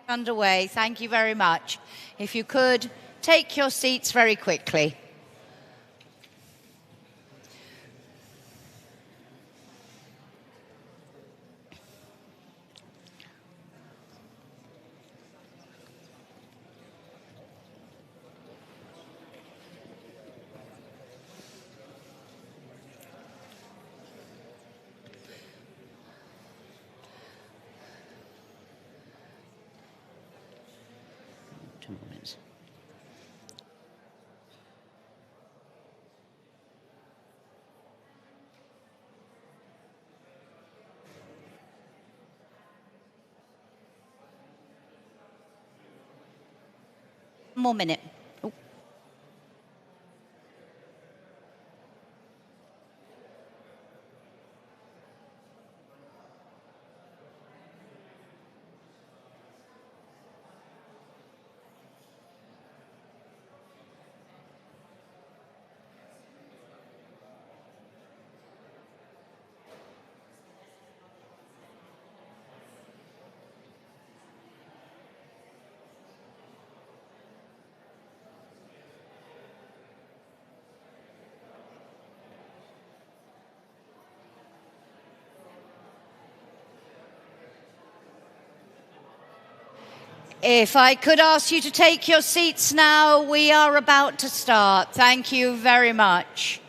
Underway. Thank you very much. If you could take your seats very quickly. One more minute. Oh. If I could ask you to take your seats now, we are about to start. Thank you very much.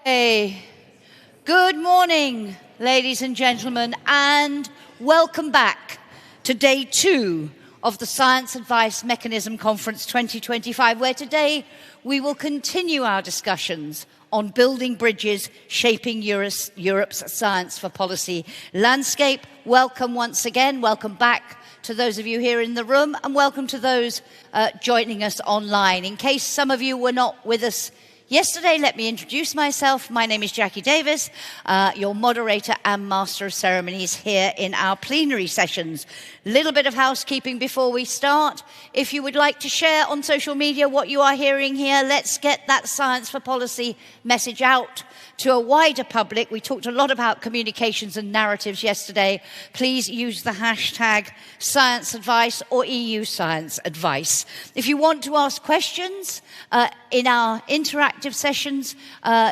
Hey, good morning, ladies and gentlemen, and welcome back to day 2 of the Science Advice Mechanism Conference 2025, where today we will continue our discussions on building bridges, shaping Europe's science for policy landscape. Welcome once again, welcome back to those of you here in the room, and welcome to those joining us online. In case some of you were not with us yesterday, let me introduce myself. My name is Jackie Davis, your moderator and master of ceremonies here in our plenary sessions. Little bit of housekeeping before we start. If you would like to share on social media what you are hearing here, let's get that Science for Policy message out to a wider public. We talked a lot about communications and narratives yesterday. Please use the hashtag Science Advice or EU Science Advice. If you want to ask questions in our interactive sessions,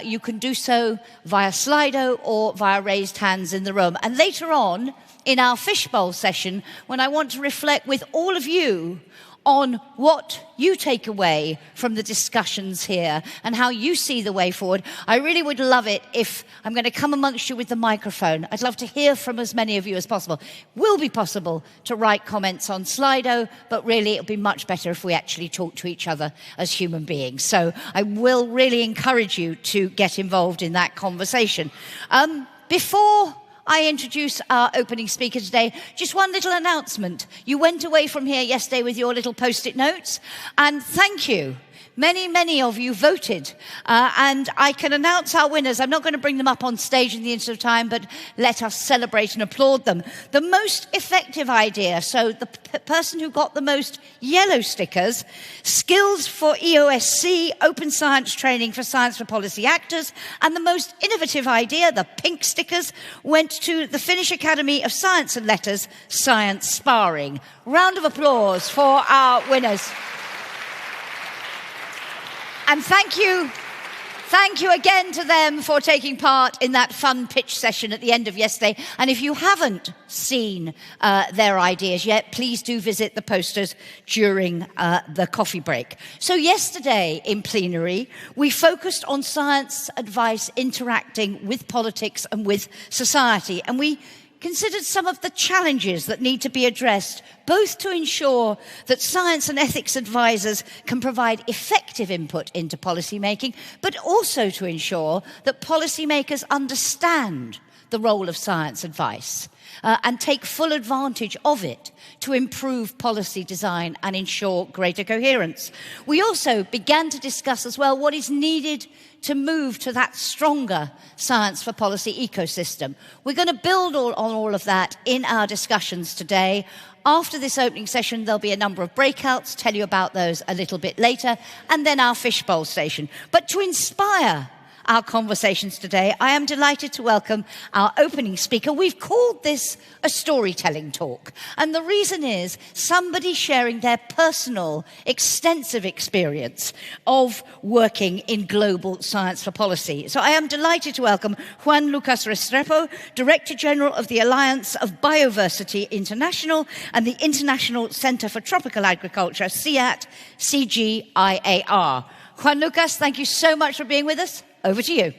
you can do so via Slido or via raised hands in the room. And later on, in our fishbowl session, when I want to reflect with all of you on what you take away from the discussions here and how you see the way forward, I really would love it if I'm going to come amongst you with the microphone. I'd love to hear from as many of you as possible. It will be possible to write comments on Slido, but really it would be much better if we actually talk to each other as human beings. So I will really encourage you to get involved in that conversation. Before I introduce our opening speaker today, just one little announcement. You went away from here yesterday with your little post-it notes, and thank you. Many of you voted, and I can announce our winners. I'm not going to bring them up on stage in the interest of time, but let us celebrate and applaud them. The most effective idea, so the person who got the most yellow stickers, skills for EOSC, open science training for science for policy actors, and the most innovative idea, the pink stickers, went to the Finnish Academy of Science and Letters, Science Sparring. Round of applause for our winners. And thank you again to them for taking part in that fun pitch session at the end of yesterday. And if you haven't seen their ideas yet, please do visit the posters during the coffee break. So yesterday in plenary, we focused on science advice interacting with politics and with society. And we considered some of the challenges that need to be addressed, both to ensure that science and ethics advisors can provide effective input into policy making, but also to ensure that policymakers understand the role of science advice and take full advantage of it to improve policy design and ensure greater coherence. We also began to discuss as well what is needed to move to that stronger science for policy ecosystem. We're going to build on all of that in our discussions today. After this opening session, there'll be a number of breakouts, tell you about those a little bit later, and then our fishbowl station. But to inspire our conversations today, I am delighted to welcome our opening speaker. We've called this a storytelling talk. And the reason is somebody sharing their personal, extensive experience of working in global science for policy. So I am delighted to welcome Juan Restrepo, Director General of the Alliance of Bioversity International and the International Centre for Tropical Agriculture, CIAT, CGIAR. Juan Lucas, thank you so much for being with us. Over to you.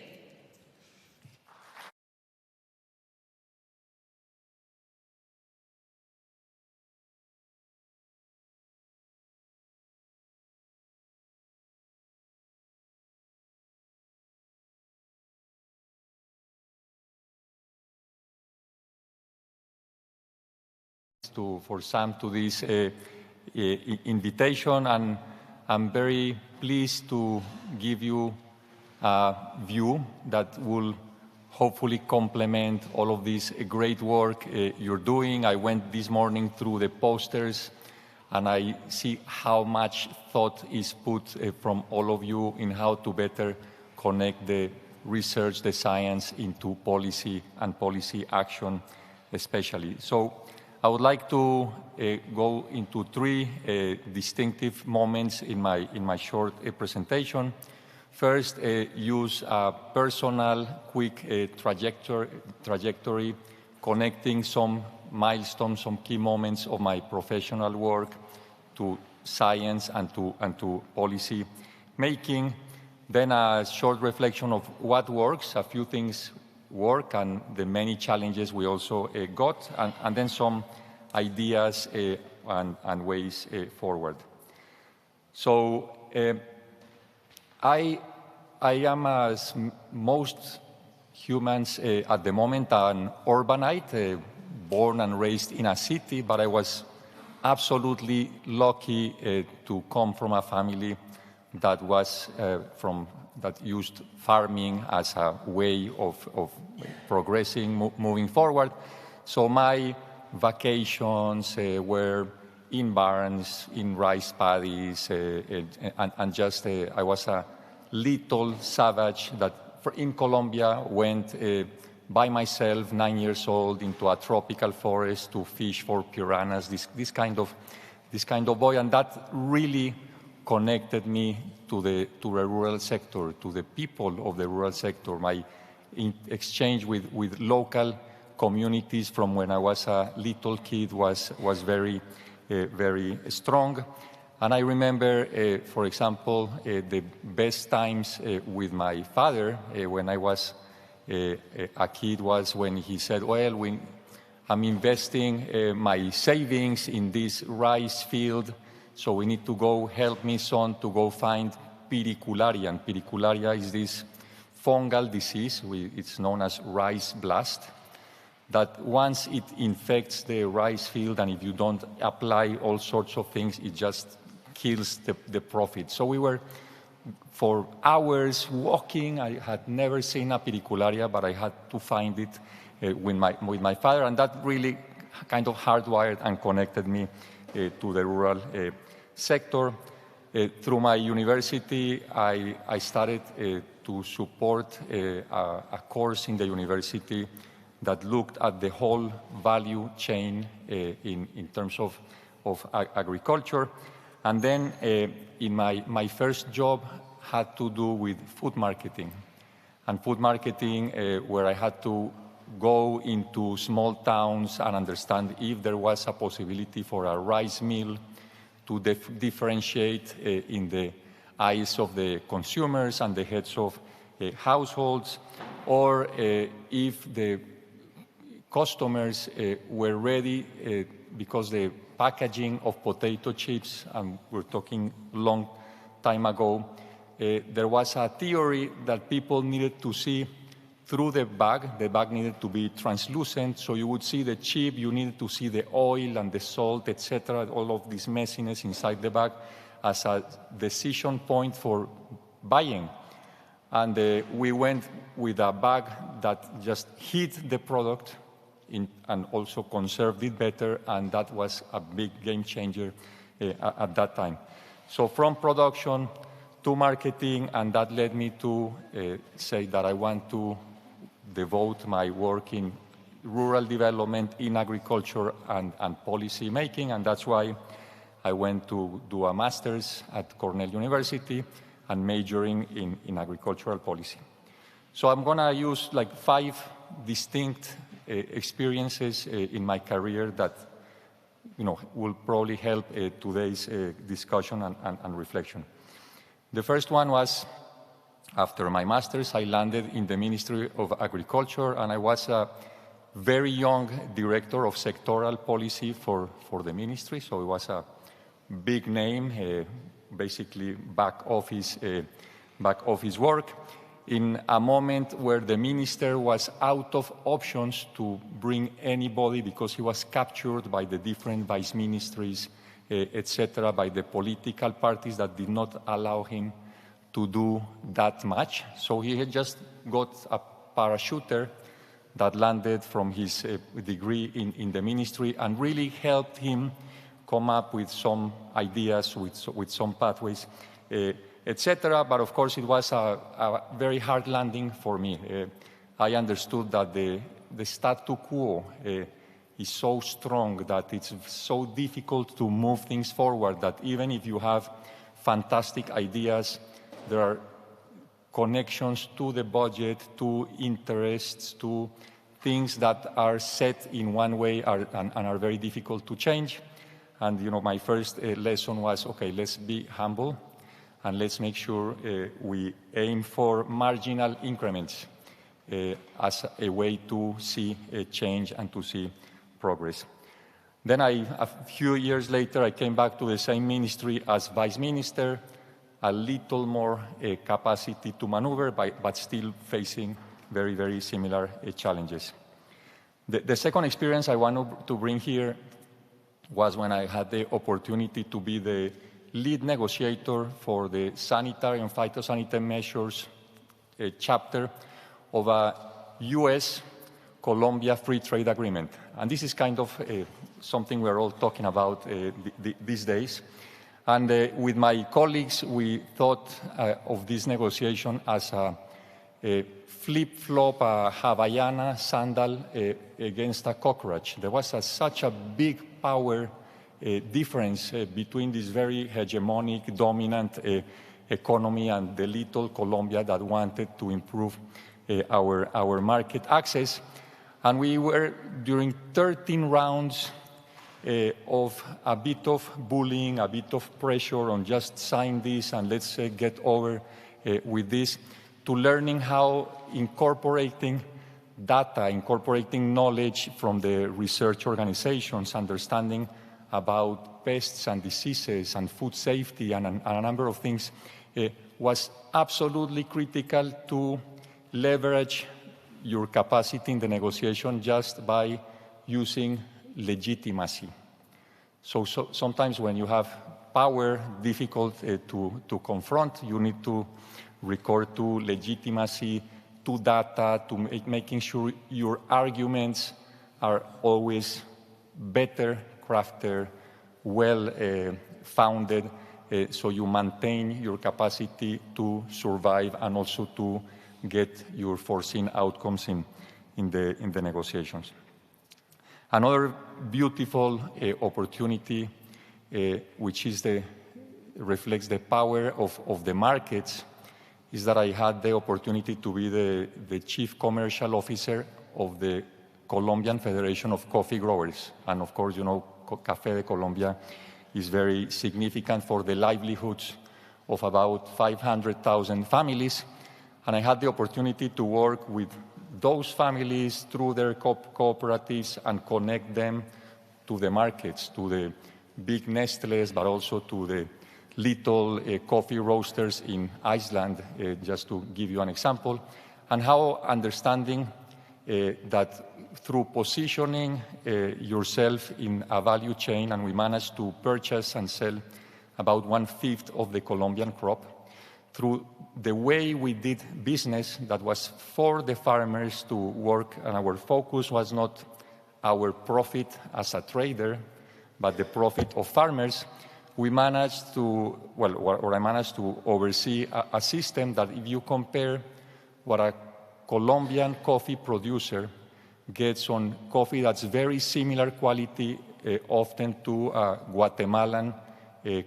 For Sam to this invitation, and I'm very pleased to give you a view that will hopefully complement all of this great work you're doing. I went this morning through the posters and I see how much thought is put from all of you in how to better connect the research, the science into policy and policy action especially. So I would like to go into three distinctive moments in my short presentation. First, use a personal, quick trajectory, connecting some milestones, some key moments of my professional work to science and to policy making. Then a short reflection of what works, a few things work, and the many challenges we also got, and then some ideas and ways forward. So I am, as most humans at the moment, an urbanite, born and raised in a city, but I was absolutely lucky to come from a family that was that used farming as a way of progressing, moving forward. So my vacations were in barns, in rice paddies, and just I was a little savage that in Colombia went by myself, 9 years old, into a tropical forest to fish for piranhas. This kind of boy, and that really connected me to the rural sector, to the people of the rural sector. My exchange with local communities from when I was a little kid was very strong. And I remember, for example, the best times with my father when I was a kid was when he said, well, I'm investing my savings in this rice field, so we need to go, help me, son, to go find piricularia. And piricularia is this fungal disease, it's known as rice blast, that once it infects the rice field, and if you don't apply all sorts of things, it just kills the profit. So we were for hours walking. I had never seen a piricularia, but I had to find it with my father, and that really kind of hardwired and connected me to the rural sector. Through my university, I started to support a course in the university that looked at the whole value chain in terms of agriculture. And then in my first job had to do with food marketing. And food marketing where I had to go into small towns and understand if there was a possibility for a rice mill to differentiate in the eyes of the consumers and the heads of households, or if the customers were ready because the packaging of potato chips, and we're talking long time ago, there was a theory that people needed to see through the bag. The bag needed to be translucent, so you would see the chip, you needed to see the oil and the salt, etc., all of this messiness inside the bag as a decision point for buying. And we went with a bag that just hid the product and also conserved it better, and that was a big game changer at that time. So from production to marketing, and that led me to say that I want to devote my work in rural development, in agriculture and policy making, and that's why I went to do a master's at Cornell University and majoring in agricultural policy. So I'm gonna use like 5 distinct experiences in my career that will probably help today's discussion and reflection. The first one was, after my master's, I landed in the Ministry of Agriculture, and I was a very young director of sectoral policy for the ministry, so it was a big name, basically back office work, in a moment where the minister was out of options to bring anybody because he was captured by the different vice ministries, etc., by the political parties that did not allow him to do that much. So he had just got a parachuter that landed from his degree in the ministry and really helped him come up with some ideas, with some pathways, etc. But of course, it was a very hard landing for me. I understood that the status quo is so strong that it's so difficult to move things forward, that even if you have fantastic ideas, there are connections to the budget, to interests, to things that are set in one way and are very difficult to change. And my first lesson was, okay, let's be humble and let's make sure we aim for marginal increments as a way to see change and to see progress. Then a few years later, I came back to the same ministry as vice minister, a little more capacity to maneuver, but still facing very, very similar challenges. The second experience I want to bring here was when I had the opportunity to be the lead negotiator for the sanitary and phytosanitary measures chapter of a US-Colombia free trade agreement. And this is kind of something we're all talking about these days. And with my colleagues, we thought of this negotiation as a flip-flop, a Havaiana sandal against a cockroach. There was such a big power difference between this very hegemonic, dominant economy and the little Colombia that wanted to improve our market access. And we were, during 13 rounds of a bit of bullying, a bit of pressure on just sign this and let's get over with this, to learning how incorporating data, incorporating knowledge from the research organizations, understanding about pests and diseases and food safety and a number of things was absolutely critical to leverage your capacity in the negotiation just by using legitimacy. So sometimes when you have power difficult to confront, you need to record to legitimacy, to data, to making sure your arguments are always better crafted, well founded, so you maintain your capacity to survive and also to get your foreseen outcomes in the negotiations. Another beautiful opportunity, which reflects the power of the markets, is that I had the opportunity to be the chief commercial officer of the Colombian Federation of Coffee Growers. And of course, Café de Colombia is very significant for the livelihoods of about 500,000 families. And I had the opportunity to work with those families through their cooperatives and connect them to the markets, to the big Nestles, but also to the little coffee roasters in Iceland, just to give you an example. and how understanding that through positioning yourself in a value chain, and we managed to purchase and sell about 1/5 of the Colombian crop, through the way we did business that was for the farmers to work, and our focus was not our profit as a trader, but the profit of farmers, we managed to, I managed to oversee a system that if you compare what a Colombian coffee producer gets on coffee that's very similar quality often to Guatemalan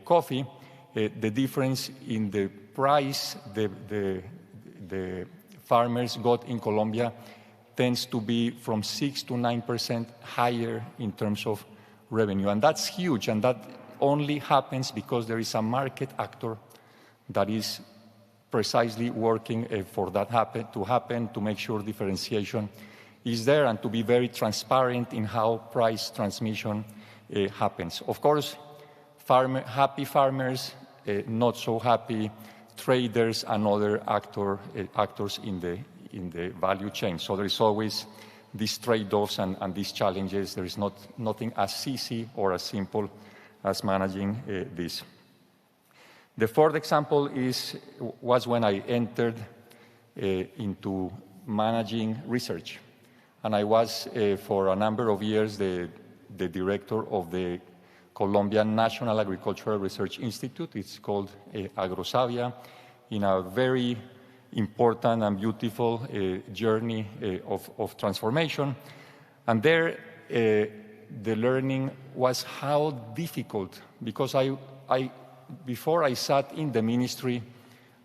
coffee, the difference in the price the farmers got in Colombia tends to be from 6 to 9% higher in terms of revenue. And that's huge, and that only happens because there is a market actor that is precisely working for that to happen, to make sure differentiation is there, and to be very transparent in how price transmission happens. Of course, happy farmers, not so happy traders and other actors in the value chain. So there is always these trade-offs and these challenges. There is nothing as easy or as simple as managing this. The fourth example was when I entered into managing research. And I was, for a number of years, the director of the Colombian National Agricultural Research Institute. It's called AgroSavia, in a very important and beautiful journey of transformation. And there, the learning was how difficult, because before I sat in the ministry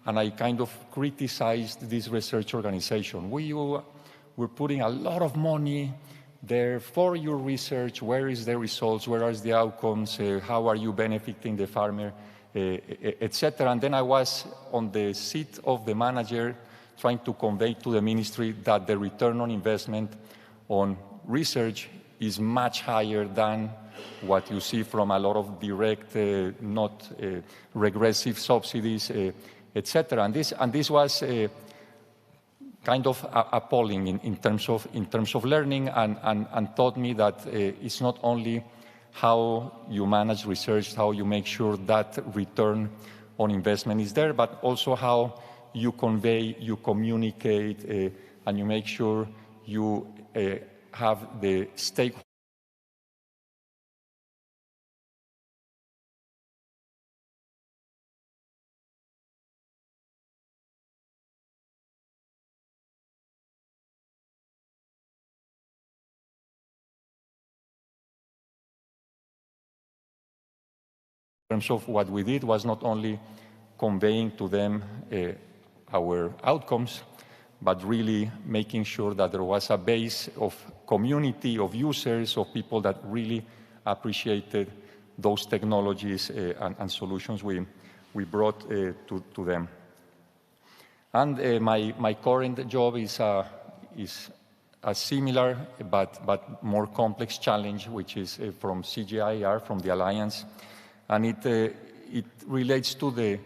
and I kind of criticized this research organization. We're putting a lot of money there for your research. Where is the results? Where are the outcomes? How are you benefiting the farmer, etc. And then I was on the seat of the manager trying to convey to the ministry that the return on investment on research is much higher than what you see from a lot of direct, not regressive subsidies, etc. And this was kind of appalling in terms of learning, and taught me that it's not only how you manage research, how you make sure that return on investment is there, but also how you convey, you communicate, and you make sure you have the stakeholders in terms of what we did was not only conveying to them our outcomes, but really making sure that there was a base of community, of users, of people that really appreciated those technologies and solutions we brought to them. And my current job is a similar but more complex challenge, which is from CGIAR, from the Alliance. And it relates to the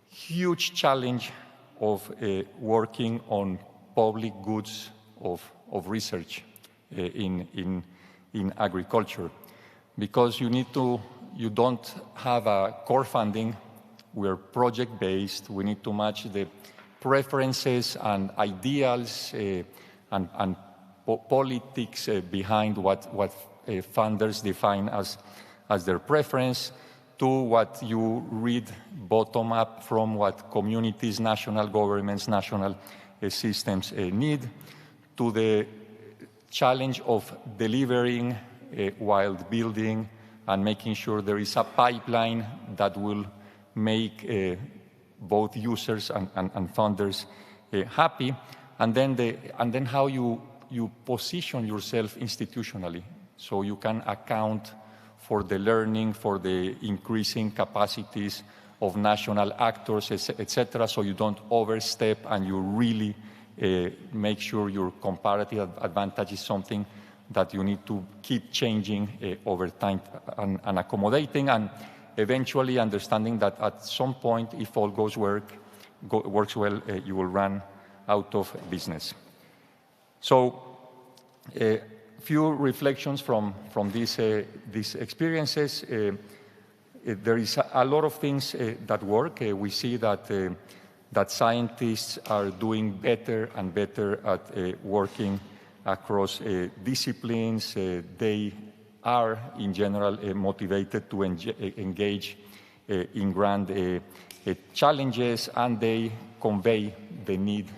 huge challenge of working on public goods of research in agriculture, because you don't have a core funding. We're project-based. We need to match the preferences and ideals and politics behind what funders define as their preference, to what you read bottom up from what communities, national governments, national systems need, to the challenge of delivering while building and making sure there is a pipeline that will make both users and funders happy, and then how you position yourself institutionally so you can account for the learning, for the increasing capacities of national actors, etc., so you don't overstep and you really make sure your comparative advantage is something that you need to keep changing over time and accommodating, and eventually understanding that at some point, if all works well, you will run out of business. So, a few reflections from these experiences. There is a lot of things that work. We see that scientists are doing better and better at working across disciplines. They are, in general, motivated to engage in grand challenges, and they convey the need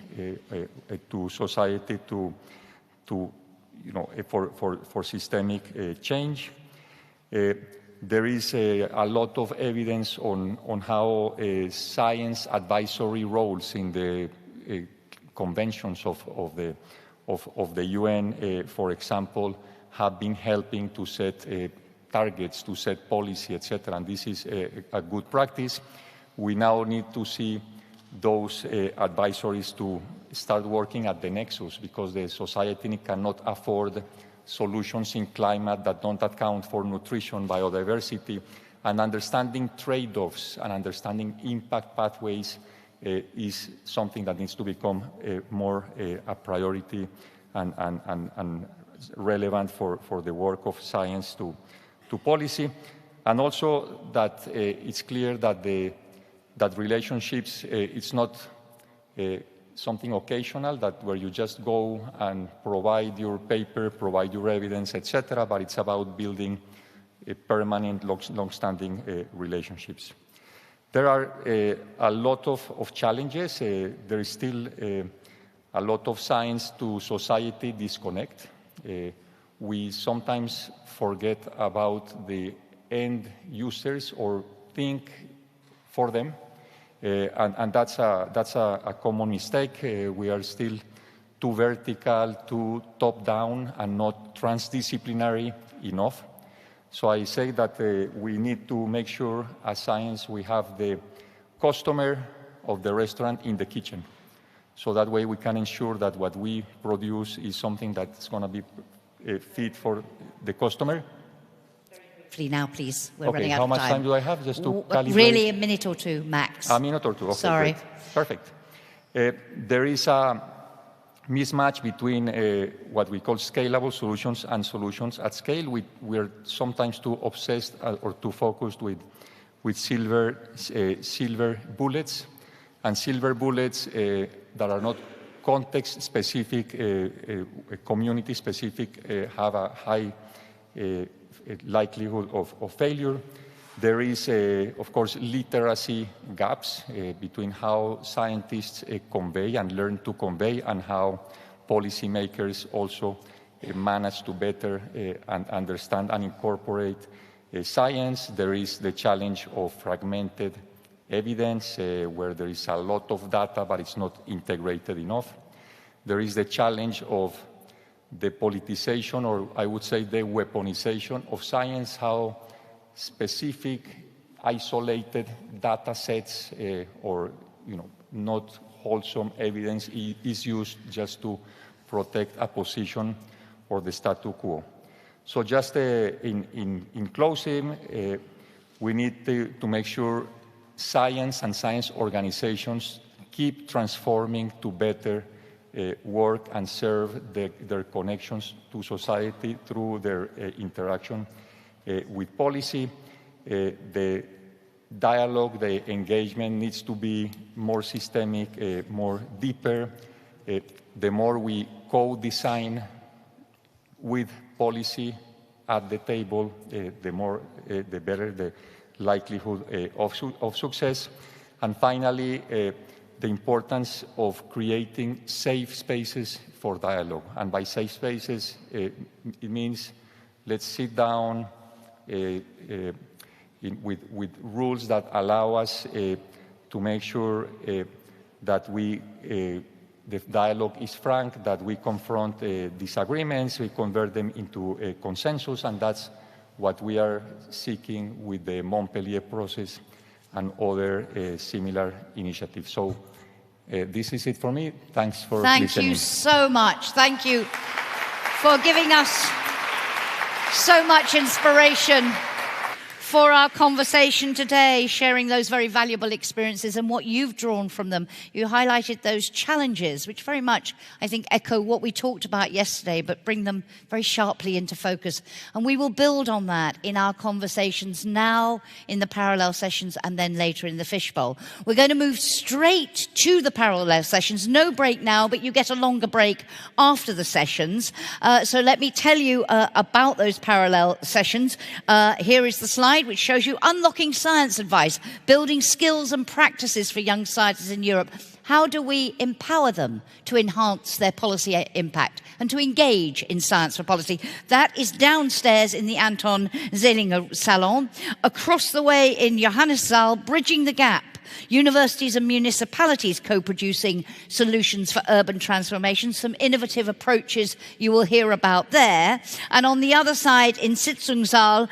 to society for systemic change. There is a lot of evidence on how science advisory roles in the conventions of the UN, for example, have been helping to set targets, to set policy, etc. And this is a good practice. We now need to see those advisories to start working at the nexus, because the society cannot afford solutions in climate that don't account for nutrition, biodiversity, and understanding trade-offs and understanding impact pathways is something that needs to become more a priority and relevant for the work of science to policy. And also that it's clear that that relationships, it's not something occasional, that where you just go and provide your paper, provide your evidence, etc., but it's about building a permanent, long-standing relationships. There are a lot of challenges. There is still a lot of science to society disconnect. We sometimes forget about the end users or think for them. And that's a common mistake. We are still too vertical, too top-down, and not transdisciplinary enough. So I say that we need to make sure, as science, we have the customer of the restaurant in the kitchen. So that way we can ensure that what we produce is something that's going to be fit for the customer. Now, please. We're running out how of much time. time do I have just to calibrate? Really, a minute or two, max. A minute or two, okay. Sorry. Great. Perfect. There is a mismatch between what we call scalable solutions and solutions at scale. We are sometimes too obsessed or too focused with silver bullets, and silver bullets that are not context-specific, community-specific, have a high likelihood of failure. There is, of course, literacy gaps between how scientists convey and learn to convey, and how policymakers also manage to better understand and incorporate science. There is the challenge of fragmented evidence, where there is a lot of data, but it's not integrated enough. There is the challenge of the politicization, or I would say the weaponization of science, how specific, isolated data sets or not wholesome evidence is used just to protect a position or the status quo. So just in closing, we need to make sure science and science organizations keep transforming to better work and serve their connections to society through their interaction with policy. The dialogue, the engagement needs to be more systemic, more deeper. The more we co-design with policy at the table, the better the likelihood of success. And finally, the importance of creating safe spaces for dialogue. And by safe spaces, it means let's sit down with rules that allow us to make sure that the dialogue is frank, that we confront disagreements, we convert them into a consensus, and that's what we are seeking with the Montpellier process and other similar initiatives. So this is it for me. Thanks for listening. Thank you so much. Thank you for giving us so much inspiration for our conversation today, sharing those very valuable experiences and what you've drawn from them. You highlighted those challenges, which very much, I think, echo what we talked about yesterday, but bring them very sharply into focus. And we will build on that in our conversations now, in the parallel sessions, and then later in the fishbowl. We're going to move straight to the parallel sessions. No break now, but you get a longer break after the sessions. So let me tell you about those parallel sessions. Here is the slide which shows you unlocking science advice, building skills and practices for young scientists in Europe. How do we empower them to enhance their policy impact and to engage in science for policy? That is downstairs in the Anton Zeilinger Salon. Across the way in Johannessaal, Bridging the Gap. Universities and municipalities co-producing solutions for urban transformation, some innovative approaches you will hear about there. And on the other side, in Sitzungssaal,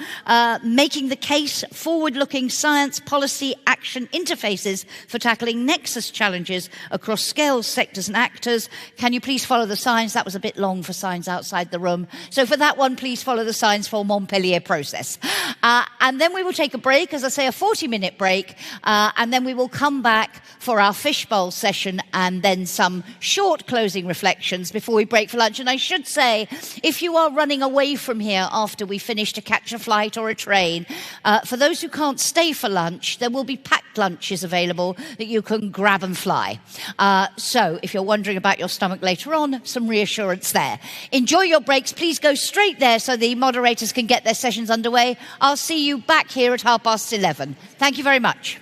making the case, forward-looking science policy action interfaces for tackling nexus challenges across scales, sectors and actors. Can you please follow the signs? That was a bit long for signs outside the room. So for that one, please follow the signs for Montpellier process. And then we will take a break, as I say, a 40-minute break, and then we will come back for our fishbowl session and then some short closing reflections before we break for lunch. And I should say, if you are running away from here after we finish to catch a flight or a train, for those who can't stay for lunch, there will be packed lunches available that you can grab and fly. So if you're wondering about your stomach later on, some reassurance there. Enjoy your breaks. Please go straight there so the moderators can get their sessions underway. I'll see you back here at 11:30. Thank you very much.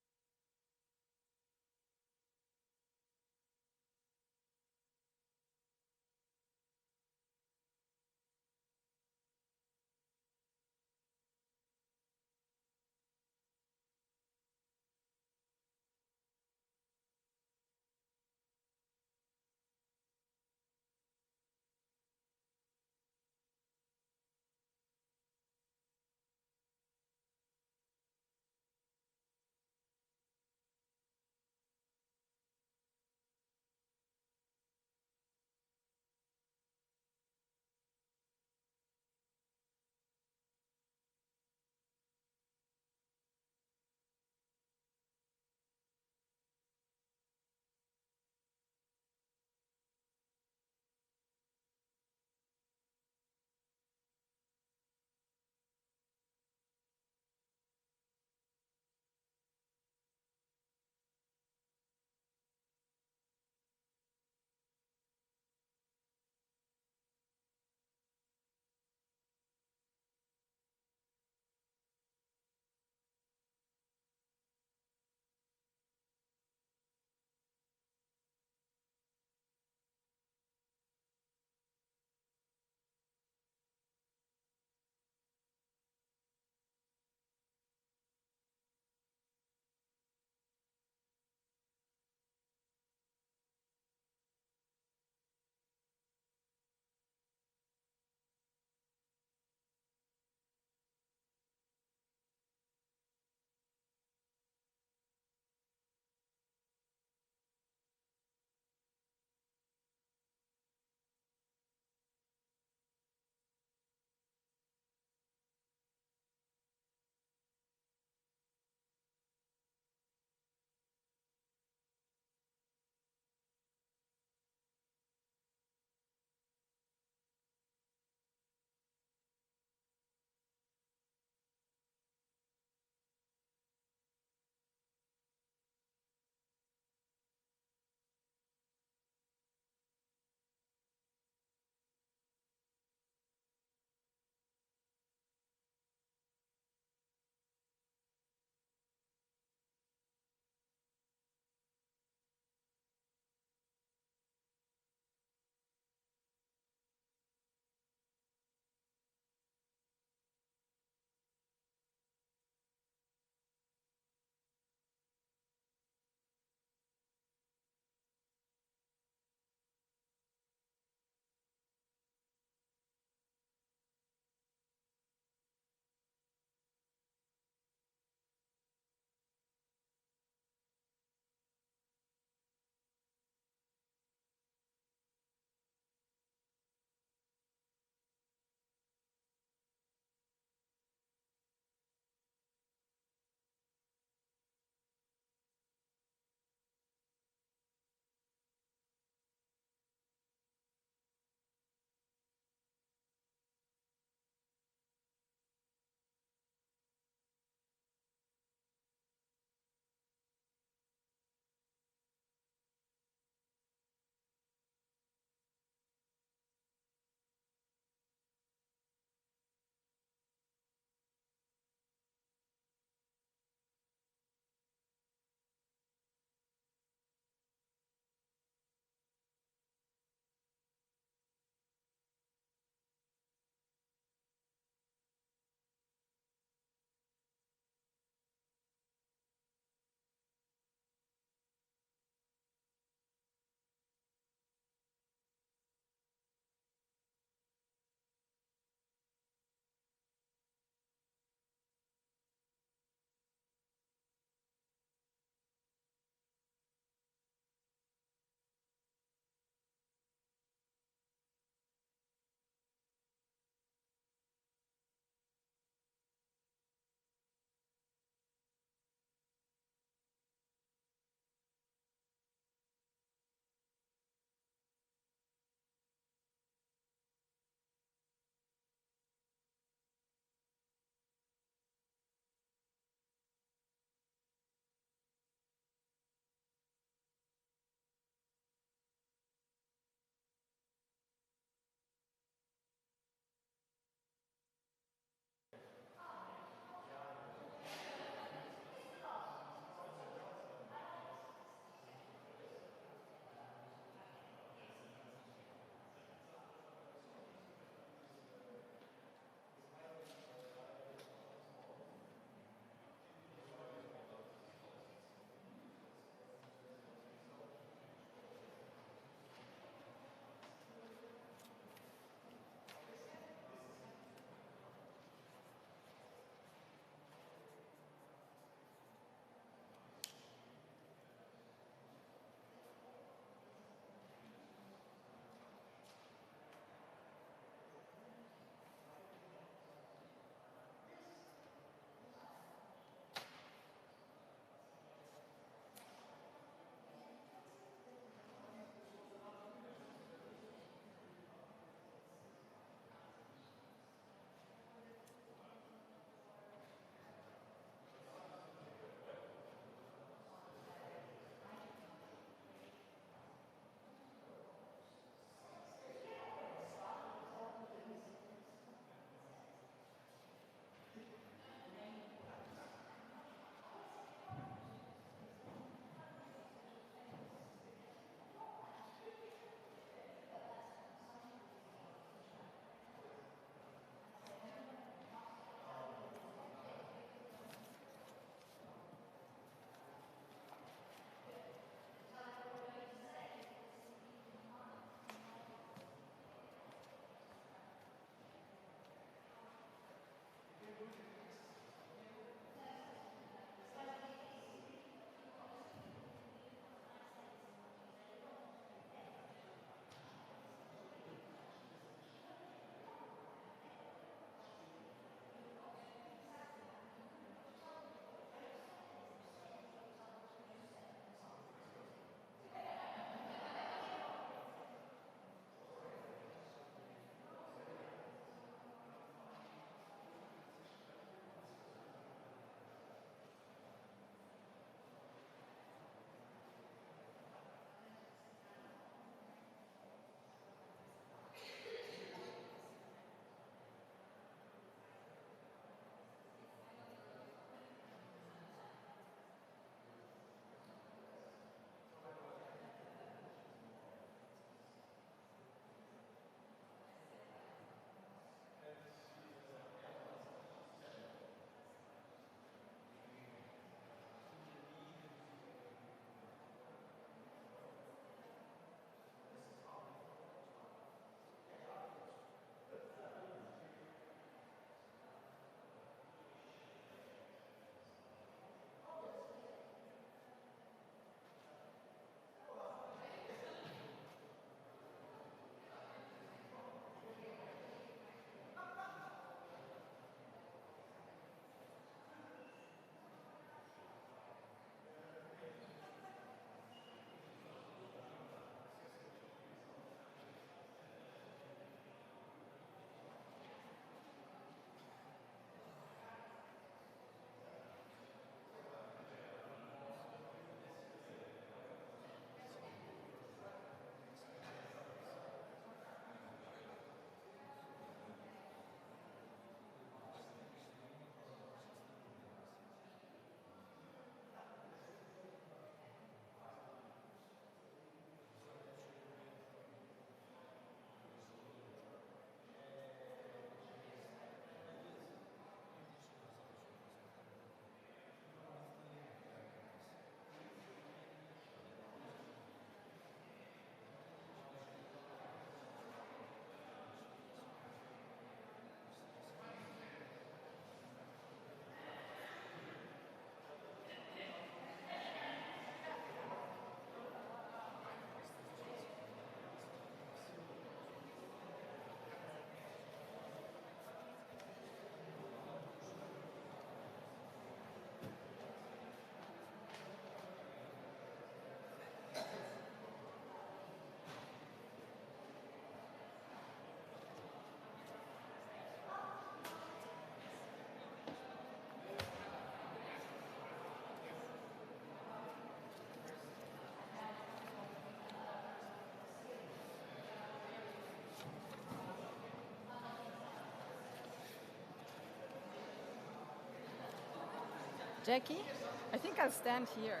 Jackie, I think I'll stand here.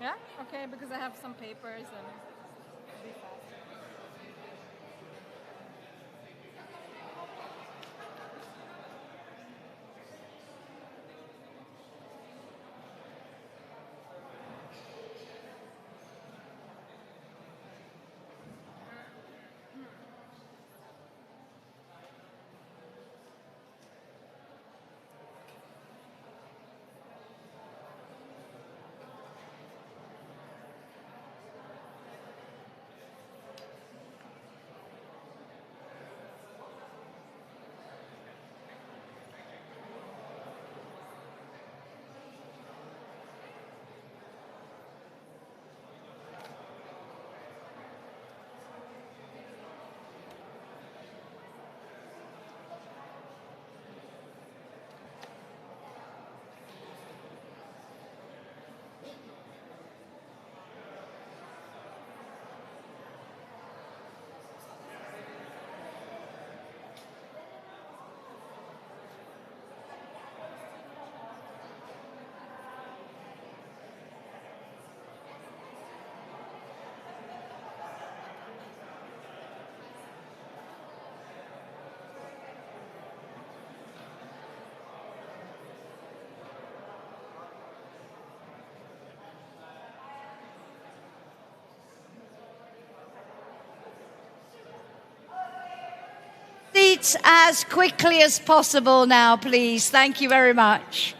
Yeah? Okay, because I have some papers and it'll be faster. Seats as quickly as possible now, please. Thank you very much.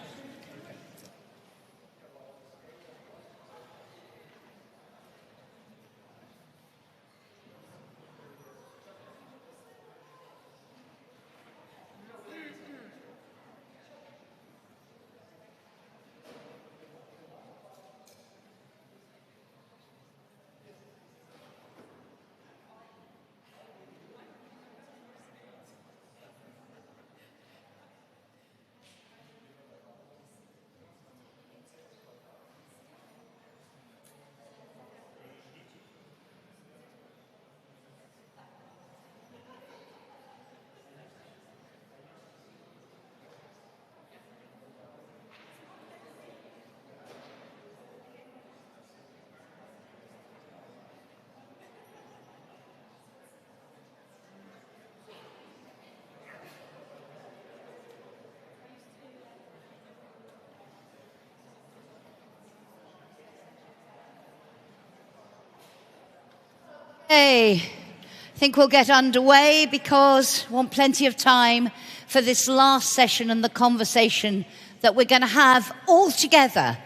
Okay, I think we'll get underway because we want plenty of time for this last session and the conversation that we're going to have all together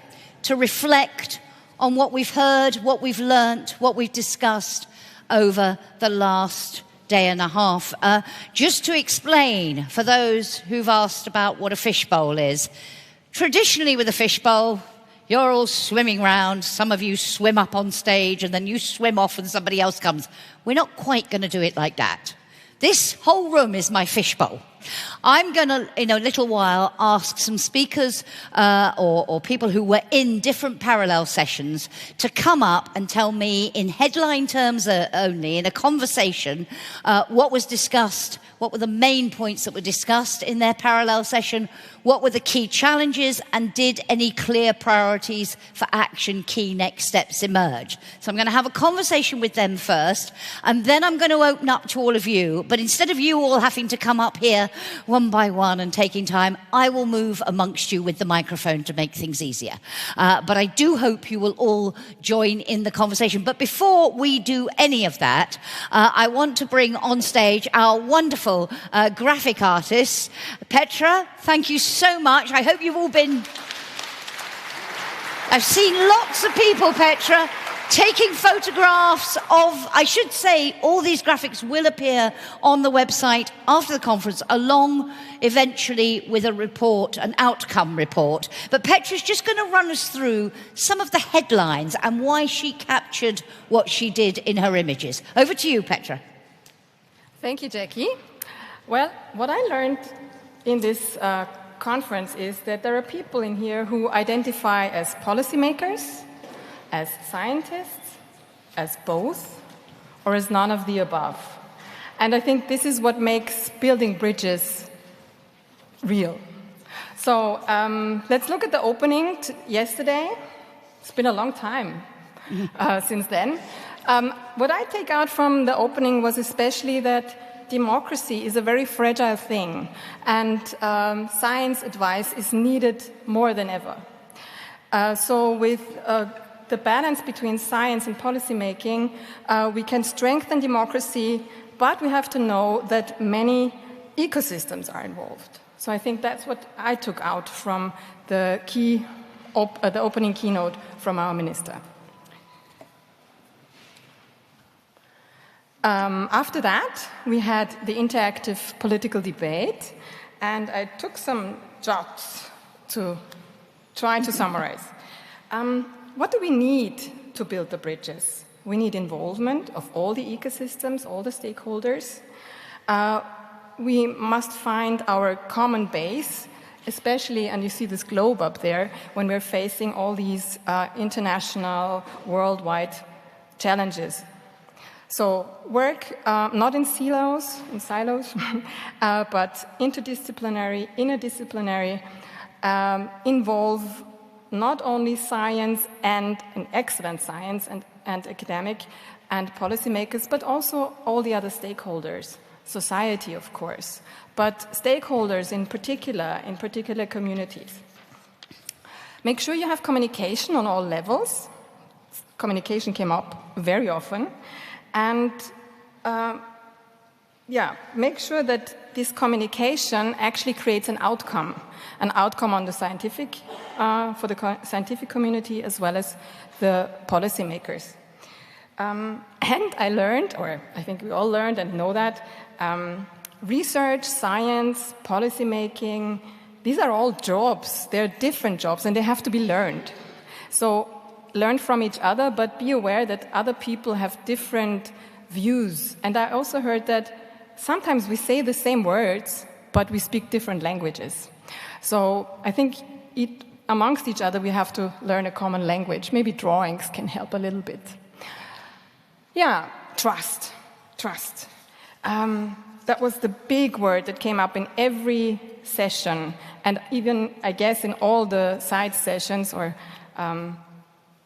to reflect on what we've heard, what we've learnt, what we've discussed over the last day and a half. Just to explain, for those who've asked about what a fishbowl is, traditionally with a fishbowl, you're all swimming round. Some of you swim up on stage and then you swim off and somebody else comes. We're not quite going to do it like that. This whole room is my fishbowl. I'm going to, in a little while, ask some speakers or people who were in different parallel sessions to come up and tell me in headline terms only, in a conversation, what was discussed, what were the main points that were discussed in their parallel session, what were the key challenges, and did any clear priorities for action, key next steps emerge? So I'm going to have a conversation with them first, and then I'm going to open up to all of you. But instead of you all having to come up here one by one and taking time, I will move amongst you with the microphone to make things easier. But I do hope you will all join in the conversation. But before we do any of that, I want to bring on stage our wonderful graphic artists. Petra, thank you so much. I hope you've all been... I've seen lots of people, Petra, taking photographs of, I should say, all these graphics will appear on the website after the conference, along eventually with a report, an outcome report. But Petra's just going to run us through some of the headlines and why she captured what she did in her images. Over to you, Petra. Thank you, Jackie. Well, what I learned in this conference is that there are people in here who identify as policymakers, as scientists, as both, or as none of the above. And I think this is what makes building bridges real. So let's look at the opening yesterday. It's been a long time since then. What I take out from the opening was especially that democracy is a very fragile thing, and science advice is needed more than ever. So with the balance between science and policymaking, we can strengthen democracy, but we have to know that many ecosystems are involved. So I think that's what I took out from the opening keynote from our minister. After that, we had the interactive political debate, and I took some jots to try to summarize. What do we need to build the bridges? We need involvement of all the ecosystems, all the stakeholders. We must find our common base, especially, and you see this globe up there, when we're facing all these international, worldwide challenges. So work not in silos, but interdisciplinary, interdisciplinary, involve not only science and an excellent science and academic and policymakers, but also all the other stakeholders, society, of course, but stakeholders in particular communities. Make sure you have communication on all levels. Communication came up very often. And make sure that this communication actually creates an outcome on the scientific, for the scientific community as well as the policymakers. And I learned, or I think we all learned and know that, research, science, policymaking, these are all jobs. They're different jobs and they have to be learned. So learn from each other, but be aware that other people have different views. And I also heard that sometimes we say the same words, but we speak different languages. So I think amongst each other we have to learn a common language. Maybe drawings can help a little bit. Yeah, trust. That was the big word that came up in every session, and even, I guess, in all the side sessions or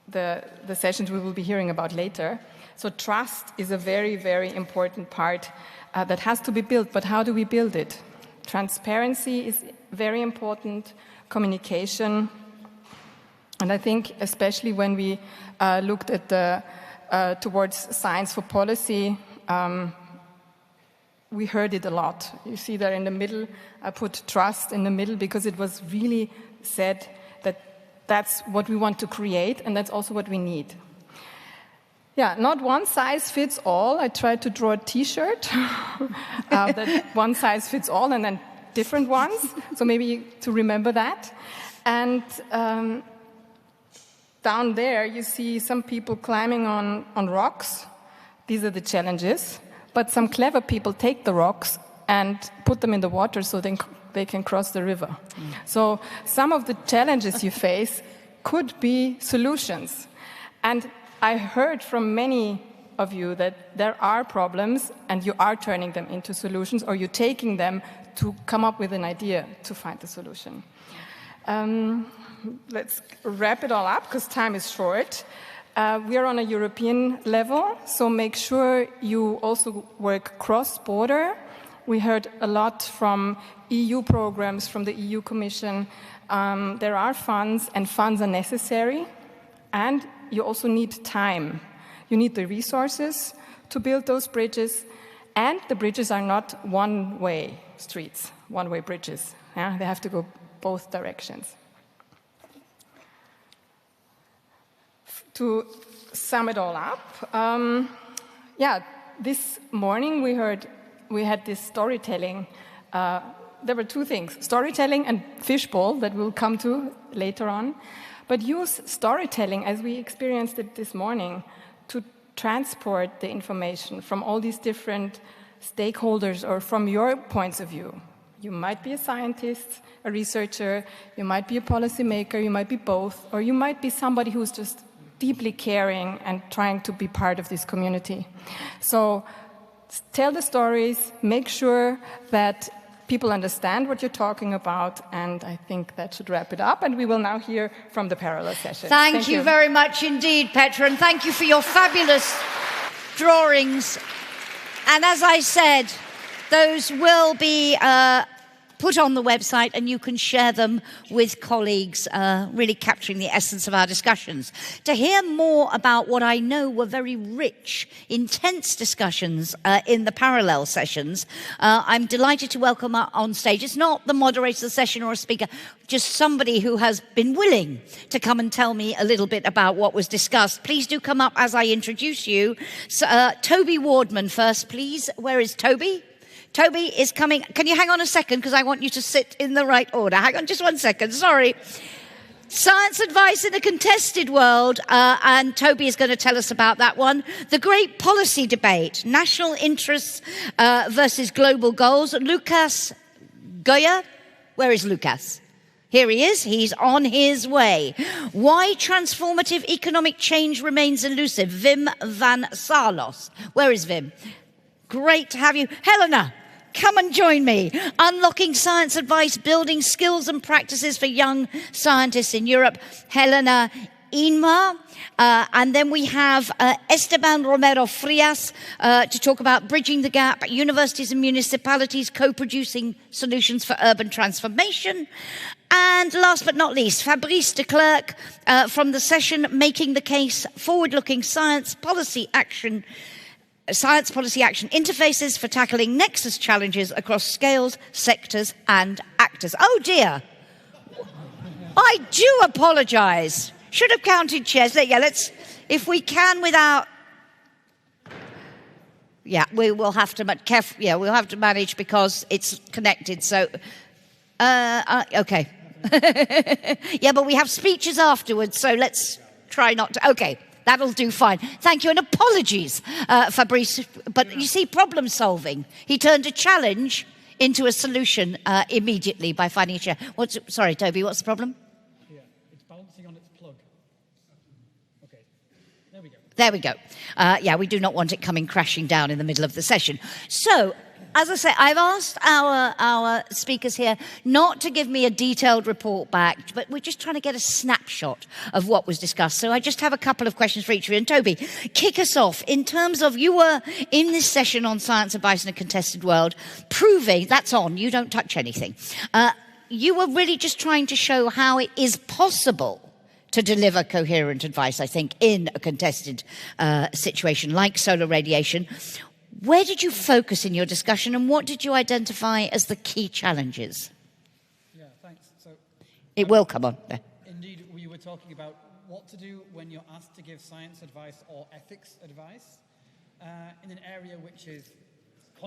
the sessions we will be hearing about later. So trust is a very, very important part that has to be built. But how do we build it? Transparency is very important, communication. And I think especially when we looked at towards science for policy, we heard it a lot. You see there in the middle, I put trust in the middle because it was really said that that's what we want to create, and that's also what we need. Yeah, not one size fits all. I tried to draw a T-shirt that one size fits all, and then different ones. So maybe to remember that. And down there, you see some people climbing on rocks. These are the challenges. But some clever people take the rocks and put them in the water so they can cross the river. So some of the challenges you face could be solutions. And I heard from many of you that there are problems and you are turning them into solutions, or you're taking them to come up with an idea to find the solution. Let's wrap it all up because time is short. We are on a European level, so make sure you also work cross-border. We heard a lot from EU programs, from the EU Commission. There are funds, and funds are necessary. And you also need time. You need the resources to build those bridges. And the bridges are not one-way streets, one-way bridges. Yeah? They have to go both directions. To sum it all up, this morning we had this storytelling. There were two things, storytelling and fishbowl, that we'll come to later on. But use storytelling, as we experienced it this morning, to transport the information from all these different stakeholders or from your points of view. You might be a scientist, a researcher, you might be a policymaker, you might be both, or you might be somebody who's just deeply caring and trying to be part of this community. So tell the stories, make sure that people understand what you're talking about, and I think that should wrap it up, and we will now hear from the parallel session. Thank you very much indeed, Petra, and thank you for your fabulous drawings. And as I said, those will be put on the website and you can share them with colleagues, really capturing the essence of our discussions. To hear more about what I know were very rich, intense discussions in the parallel sessions, I'm delighted to welcome on stage. It's not the moderator of the session or a speaker, just somebody who has been willing to come and tell me a little bit about what was discussed. Please do come up as I introduce you. So, Toby Wardman first, please. Where is Toby? Toby is coming. Can you hang on a second, because I want you to sit in the right order. Hang on just 1 second, sorry. Science advice in a contested world, and Toby is going to tell us about that one. The great policy debate, national interests versus global goals. Lucas Goya, where is Lucas? Here he is, he's on his way. Why transformative economic change remains elusive. Wim van Saarloos. Where is Wim? Great to have you. Helena, come and join me. Unlocking science advice, building skills and practices for young scientists in Europe. Helena Inma. And then we have Esteban Romero Frias to talk about bridging the gap, universities and municipalities co-producing solutions for urban transformation. And last but not least, Fabrice de Klerk from the session Making the Case, Forward-Looking Science Policy Action interfaces for tackling nexus challenges across scales, sectors and actors. Oh dear, I do apologise. Should have counted chairs. Yeah, let's, if we can without, yeah, we will have to, we'll have to manage because it's connected, so, okay. Yeah, but we have speeches afterwards, so let's try not to, okay. That'll do fine. Thank you, and apologies, Fabrice. But you see, problem solving. He turned a challenge into a solution immediately by finding a chair. Sorry, Toby, what's the problem? Yeah, it's balancing on its plug. Okay, there we go. There we go. Yeah, we do not want it coming crashing down in the middle of the session. So, as I say, I've asked our speakers here not to give me a detailed report back, but we're just trying to get a snapshot of what was discussed. So I just have a couple of questions for each of you. And Toby, kick us off in terms of, you were in this session on science advice in a contested world, proving, that's on, you don't touch anything. You were really just trying to show how it is possible to deliver coherent advice, I think, in a contested situation like solar radiation. Where did you focus in your discussion, and what did you identify as the key challenges? Yeah, thanks. So, it will come on. Indeed, we were talking about what to do when you're asked to give science advice or ethics advice in an area which is...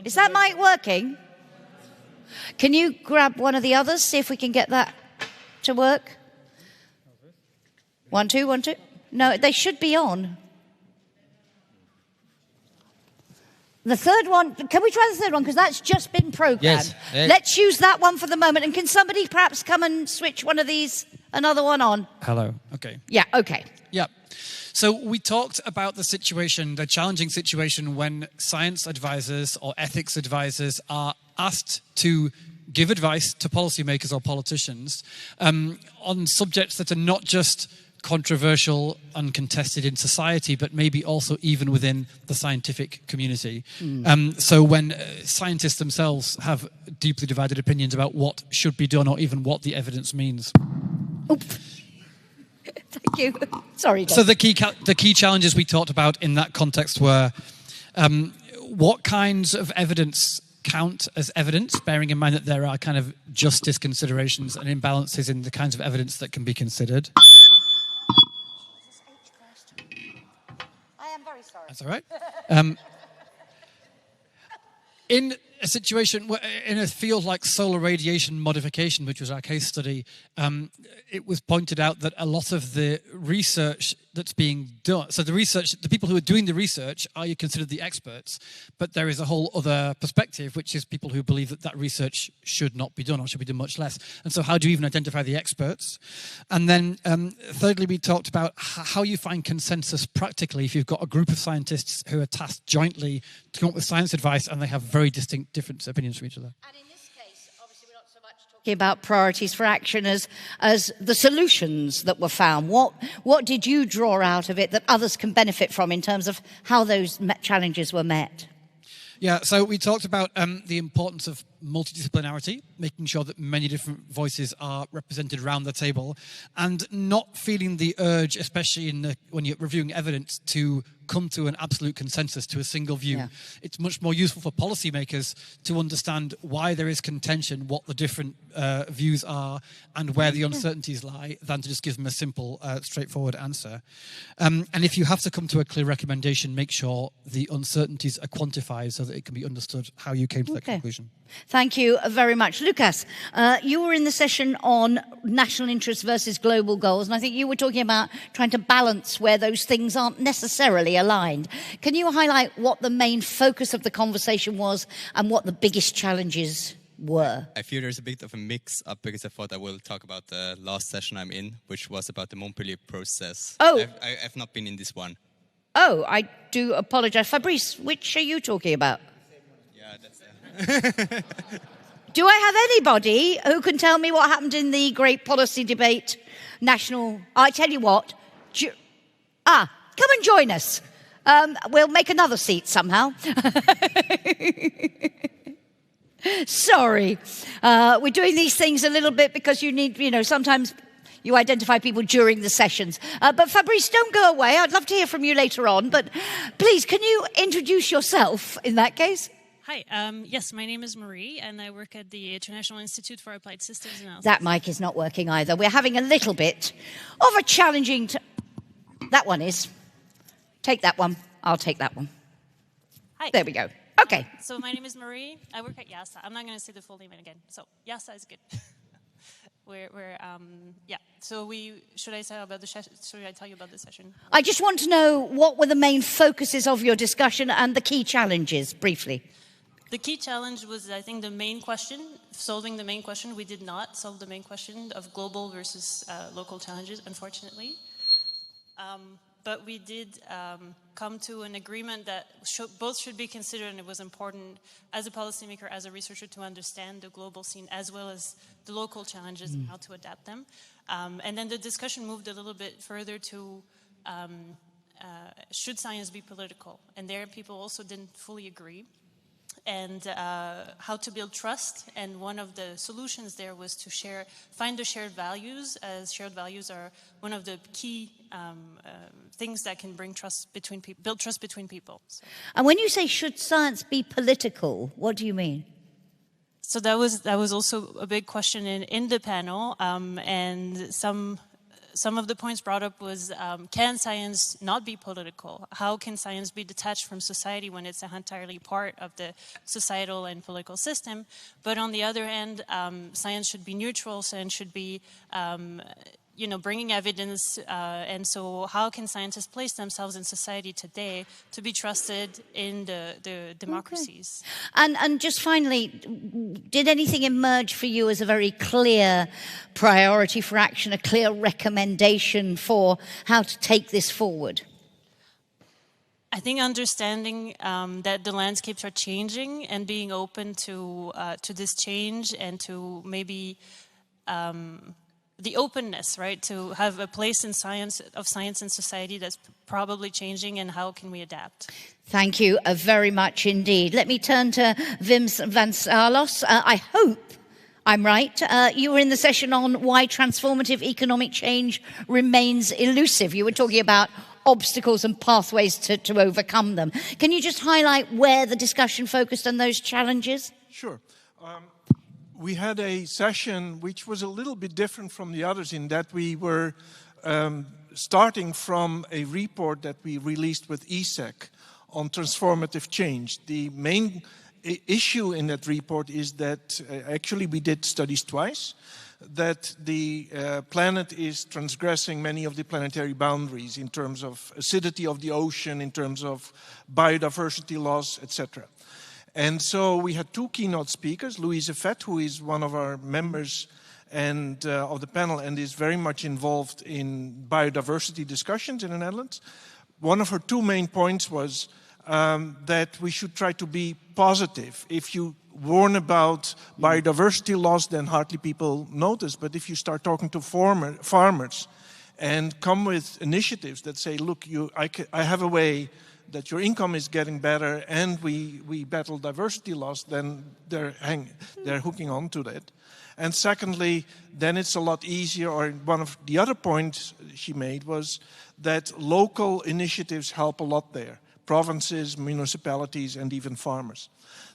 Is that mic working? Can you grab one of the others, see if we can get that to work? 1, 2, 1, 2. No, they should be on. The third one, can we try the third one? Because that's just been programmed. Yes. Let's use that one for the moment. And can somebody perhaps come and switch one of these, another one on? Hello. Okay. Yeah, okay. Yeah. So we talked about the situation, the challenging situation when science advisors or ethics advisors are asked to give advice to policymakers or politicians on subjects that are not just controversial and contested in society, but maybe also even within the scientific community. So when scientists themselves have deeply divided opinions about what should be done or even what the evidence means. Oop. Thank you. Sorry, Dave. So the key challenges we talked about in that context were what kinds of evidence count as evidence, bearing in mind that there are kind of justice considerations and imbalances in the kinds of evidence that can be considered. Sorry. That's all right. In a situation, in a field like solar radiation modification, which was our case study, it was pointed out that a lot of the research that's being done, so the people who are doing the research are considered the experts, but there is a whole other perspective, which is people who believe that that research should not be done or should be done much less. And so how do you even identify the experts? And then thirdly, we talked about how you find consensus practically if you've got a group of scientists who are tasked jointly to come up with science advice and they have very different opinions from each other. And in this case, about priorities for action as the solutions that were found. What did you draw out of it that others can benefit from in terms of how those challenges were met? Yeah, so we talked about the importance of multidisciplinarity, making sure that many different voices are represented around the table, and not feeling the urge, especially when you're reviewing evidence, to come to an absolute consensus, to a single view. Yeah. It's much more useful for policymakers to understand why there is contention, what the different views are, and where the uncertainties lie, than to just give them a simple, straightforward answer. And if you have to come to a clear recommendation, make sure the uncertainties are quantified so that it can be understood how you came to that conclusion. Thank you very much. Lucas, you were in the session on national interests versus global goals, and I think you were talking about trying to balance where those things aren't necessarily aligned. Can you highlight what the main focus of the conversation was and what the biggest challenges were? I feel there's a bit of a mix-up because I thought I will talk about the last session I'm in, which was about the Montpellier process. Oh. I've not been in this one. Oh, I do apologize. Fabrice, which are you talking about? Yeah, that's Do I have anybody who can tell me what happened in the great policy debate, national... I tell you what. Come and join us. We'll make another seat somehow. Sorry. We're doing these things a little bit because you need, sometimes you identify people during the sessions. But Fabrice, don't go away. I'd love to hear from you later on. But please, can you introduce yourself in that case? Hi, yes, my name is Marie, and I work at the International Institute for Applied Systems Analysis. That mic is not working either. We're having a little bit of a challenging... That one is. Take that one. I'll take that one. Hi. There we go. Okay. So my name is Marie. I work at YASA. I'm not going to say the full name again. So YASA is good. So should I tell you about the session? I just want to know what were the main focuses of your discussion and the key challenges, briefly. The key challenge was, I think, solving the main question. We did not solve the main question of global versus local challenges, unfortunately. But we did come to an agreement that both should be considered, and it was important as a policymaker, as a researcher, to understand the global scene as well as the local challenges and how to adapt them. And then the discussion moved a little bit further to should science be political? And there people also didn't fully agree. And how to build trust, and one of the solutions there was to find the shared values, as shared values are one of the key things that can bring trust between people, build trust between people. So. And when you say should science be political, what do you mean? So that was also a big question in the panel, and some of the points brought up was, can science not be political? How can science be detached from society when it's entirely part of the societal and political system? But on the other hand, science should be neutral, science should be, bringing evidence. And so how can scientists place themselves in society today to be trusted in the democracies? Okay. And just finally, did anything emerge for you as a very clear priority for action, a clear recommendation for how to take this forward? I think understanding that the landscapes are changing and being open to this change, and to maybe the openness, right, to have a place in science in society that's probably changing, and how can we adapt? Thank you very much indeed. Let me turn to Wim van Salos. I hope I'm right. You were in the session on why transformative economic change remains elusive. You were talking about obstacles and pathways to overcome them. Can you just highlight where the discussion focused on those challenges? Sure. We had a session which was a little bit different from the others in that we were starting from a report that we released with ESEC on transformative change. The main issue in that report is that actually we did studies twice, that the planet is transgressing many of the planetary boundaries in terms of acidity of the ocean, in terms of biodiversity loss, etc. And so we had two keynote speakers, Louise Fett, who is one of our members and of the panel and is very much involved in biodiversity discussions in the Netherlands. One of her two main points was that we should try to be positive. If you warn about biodiversity loss, then hardly people notice. But if you start talking to farmers and come with initiatives that say, look, I have a way that your income is getting better and we battle diversity loss, then they're hooking on to that. And secondly, then it's a lot easier, or one of the other points she made was that local initiatives help a lot there. Provinces, municipalities, and even farmers.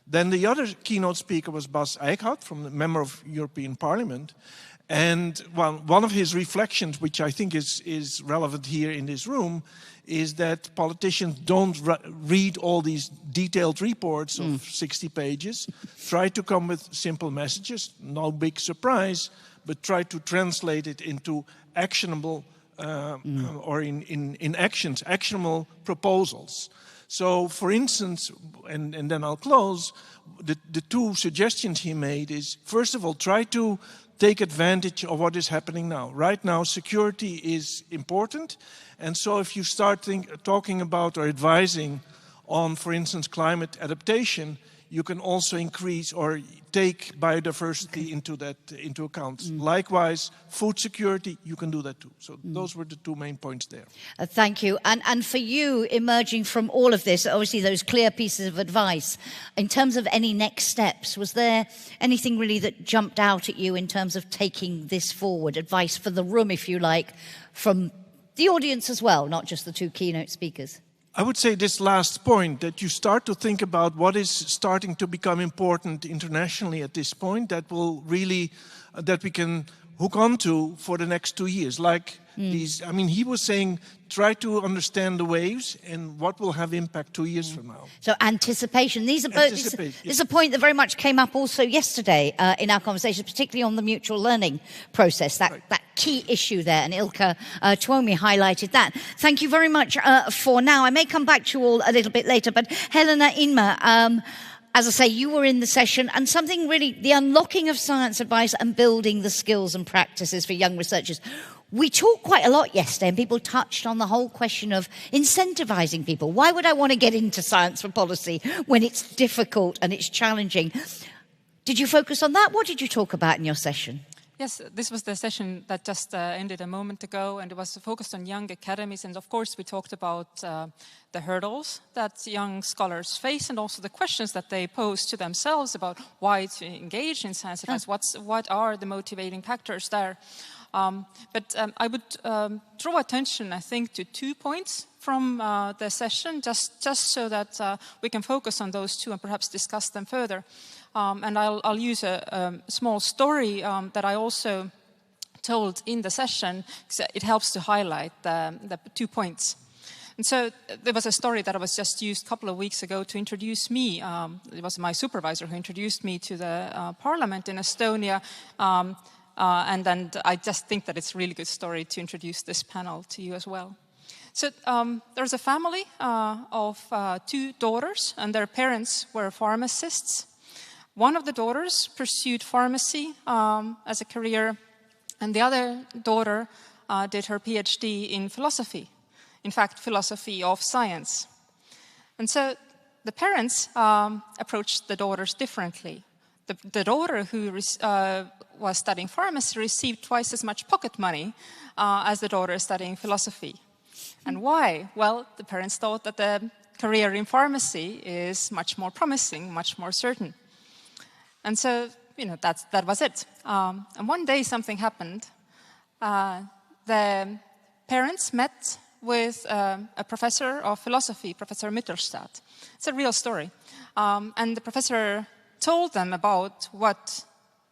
Then the other keynote speaker was Bas Eickhout, from the member of European Parliament. And one of his reflections, which I think is relevant here in this room, is that politicians don't read all these detailed reports of 60 pages. Try to come with simple messages, no big surprise, but try to translate it into actionable or in actions, actionable proposals. So, for instance, and then I'll close, the two suggestions he made is, first of all, try to take advantage of what is happening now. Right now, security is important. And so if you start talking about or advising on, for instance, climate adaptation, you can also increase or take biodiversity into account. Likewise, food security, you can do that too. So those were the two main points there. Thank you. And for you, emerging from all of this, obviously those clear pieces of advice, in terms of any next steps, was there anything really that jumped out at you in terms of taking this forward? Advice for the room, if you like, from the audience as well, not just the two keynote speakers. I would say this last point, that you start to think about what is starting to become important internationally at this point that will really, that we can hook onto for the next 2 years. Like these, I mean, he was saying, try to understand the waves and what will have impact 2 years from now. So anticipation. This is a point that very much came up also yesterday in our conversations, particularly on the mutual learning process, that key issue there. And Ilka Tuomi highlighted that. Thank you very much for now. I may come back to you all a little bit later, but Helena Inma, as I say, you were in the session, and something really, the unlocking of science advice and building the skills and practices for young researchers. We talked quite a lot yesterday, and people touched on the whole question of incentivizing people. Why would I want to get into science for policy when it's difficult and it's challenging? Did you focus on that? What did you talk about in your session? Yes, this was the session that just ended a moment ago, and it was focused on young academies. And of course, we talked about the hurdles that young scholars face, and also the questions that they pose to themselves about why to engage in science advice. What are the motivating factors there? But I would draw attention, I think, to 2 points from the session, just so that we can focus on those two and perhaps discuss them further. And I'll use a small story that I also told in the session, because it helps to highlight the 2 points. And so there was a story that I was just used a couple of weeks ago to introduce me. It was my supervisor who introduced me to the parliament in Estonia. And then I just think that it's a really good story to introduce this panel to you as well. So there's a family of 2 daughters, and their parents were pharmacists. One of the daughters pursued pharmacy as a career, and the other daughter did her PhD in philosophy. In fact, philosophy of science. And so the parents approached the daughters differently. The daughter who was studying pharmacy received twice as much pocket money as the daughter studying philosophy. And why? Well, the parents thought that the career in pharmacy is much more promising, much more certain. And so, that was it. And one day something happened. The parents met with a professor of philosophy, Professor Mittelstadt. It's a real story. And the professor told them about what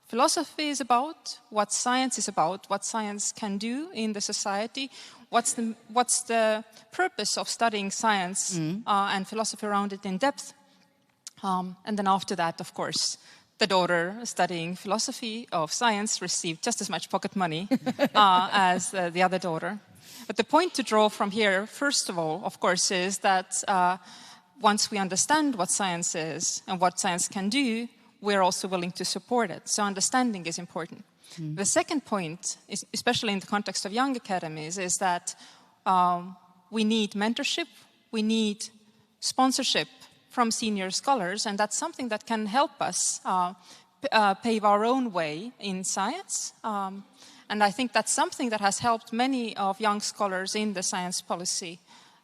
philosophy is about, what science is about, what science can do in the society, what's the purpose of studying science and philosophy around it in depth. And then after that, of course, the daughter studying philosophy of science received just as much pocket money as the other daughter. But the point to draw from here, first of all, of course, is that once we understand what science is and what science can do, we're also willing to support it. So understanding is important. The second point, especially in the context of young academies, is that we need mentorship, we need sponsorship from senior scholars, and that's something that can help us pave our own way in science. And I think that's something that has helped many of young scholars in the science policy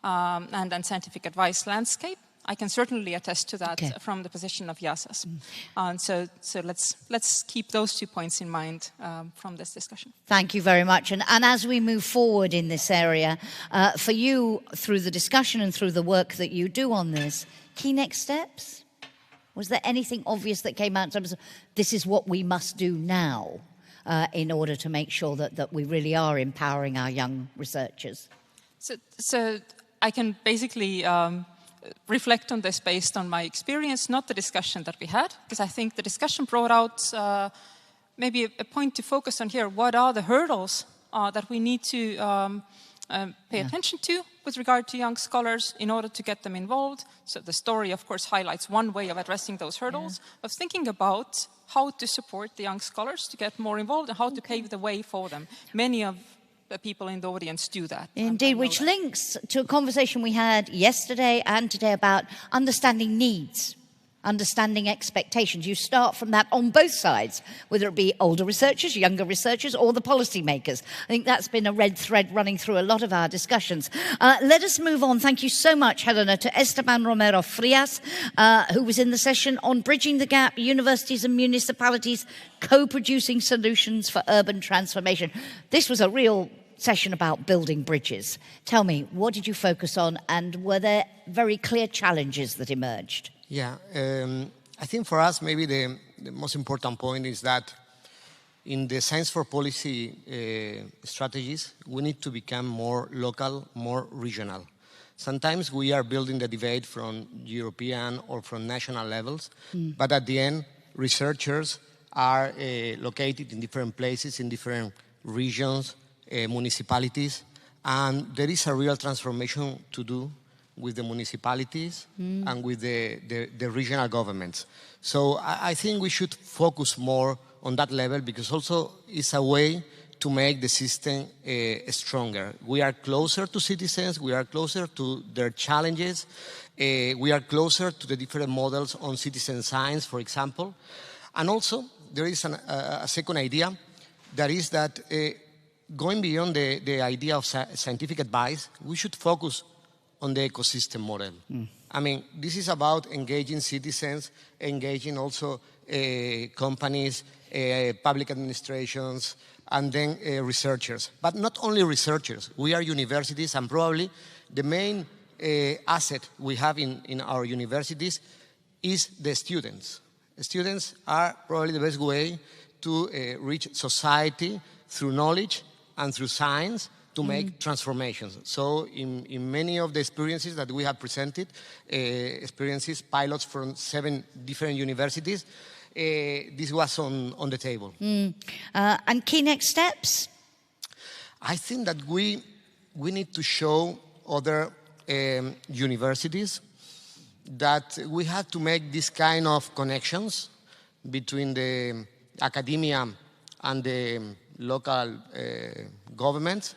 and scientific advice landscape. I can certainly attest to that from the position of YASAS. So let's keep those 2 points in mind from this discussion. Thank you very much. And as we move forward in this area, for you, through the discussion and through the work that you do on this, key next steps? Was there anything obvious that came out in terms of this is what we must do now in order to make sure that we really are empowering our young researchers? So I can basically reflect on this based on my experience, not the discussion that we had, because I think the discussion brought out maybe a point to focus on here. What are the hurdles that we need to pay attention to with regard to young scholars in order to get them involved? So the story, of course, highlights one way of addressing those hurdles, of thinking about how to support the young scholars to get more involved and how to pave the way for them. Many of the people in the audience do that. Indeed, which links to a conversation we had yesterday and today about understanding needs, understanding expectations. You start from that on both sides, whether it be older researchers, younger researchers, or the policymakers. I think that's been a red thread running through a lot of our discussions. Let us move on. Thank you so much, Helena, to Esteban Romero Frias, who was in the session on Bridging the Gap, Universities and Municipalities Co-Producing Solutions for Urban Transformation. This was a real session about building bridges. Tell me, what did you focus on, and were there very clear challenges that emerged? Yeah, I think for us maybe the most important point is that in the science for policy strategies, we need to become more local, more regional. Sometimes we are building the debate from European or from national levels, but at the end, researchers are located in different places, in different regions, municipalities, and there is a real transformation to do with the municipalities and with the regional governments. So I think we should focus more on that level, because also it's a way to make the system stronger. We are closer to citizens, we are closer to their challenges, we are closer to the different models on citizen science, for example. And also, there is a second idea, that is that going beyond the idea of scientific advice, we should focus on the ecosystem model. I mean, this is about engaging citizens, engaging also companies, public administrations, and then researchers. But not only researchers, we are universities, and probably the main asset we have in our universities is the students. Students are probably the best way to reach society through knowledge and through science to make transformations. So in many of the experiences that we have presented, pilots from 7 different universities, this was on the table. And key next steps? I think that we need to show other universities that we have to make this kind of connections between the academia and the local governments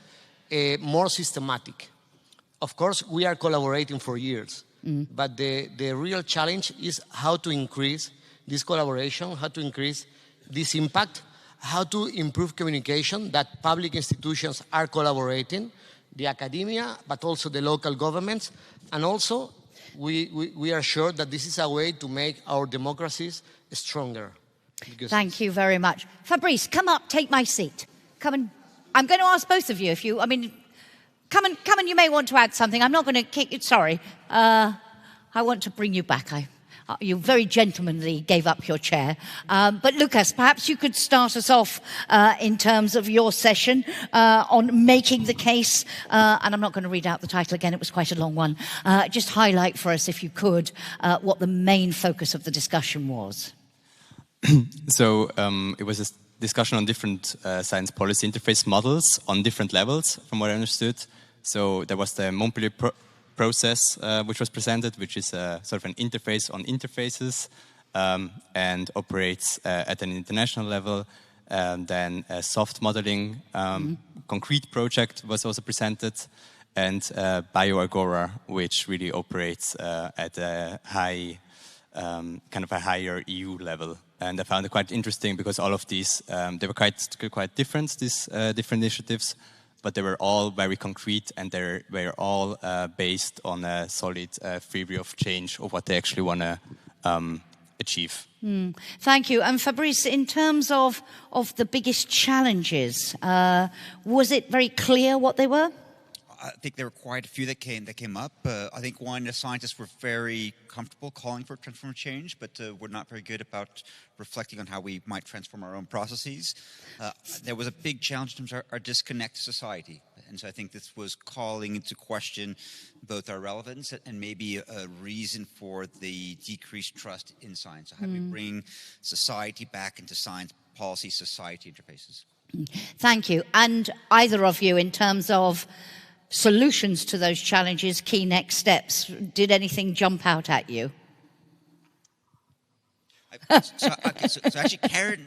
more systematic. Of course, we are collaborating for years, but the real challenge is how to increase this collaboration, how to increase this impact, how to improve communication, that public institutions are collaborating, the academia, but also the local governments, and also we are sure that this is a way to make our democracies stronger. Thank you very much. Fabrice, come up, take my seat. Come and, I'm going to ask both of you if you, come and you may want to add something. I'm not going to kick you, sorry. I want to bring you back. You very gentlemanly gave up your chair. But Lucas, perhaps you could start us off in terms of your session on making the case. And I'm not going to read out the title again, it was quite a long one. Just highlight for us, if you could, what the main focus of the discussion was. So it was a discussion on different science policy interface models on different levels, from what I understood. So there was the Montpellier process, which was presented, which is sort of an interface on interfaces and operates at an international level. And then a soft modeling concrete project was also presented. and BioAgora, which really operates at a high, kind of a higher EU level. And I found it quite interesting because all of these, they were quite different, these different initiatives, but they were all very concrete, and they were all based on a solid theory of change of what they actually want to achieve. Thank you. And Fabrice, in terms of the biggest challenges, was it very clear what they were? I think there were quite a few that came up. I think the scientists were very comfortable calling for transformative change, but we're not very good about reflecting on how we might transform our own processes. There was a big challenge in terms of our disconnect to society. And so I think this was calling into question both our relevance and maybe a reason for the decreased trust in science. So how do we bring society back into science policy, society interfaces? Thank you. And either of you, in terms of solutions to those challenges, key next steps, did anything jump out at you? So actually,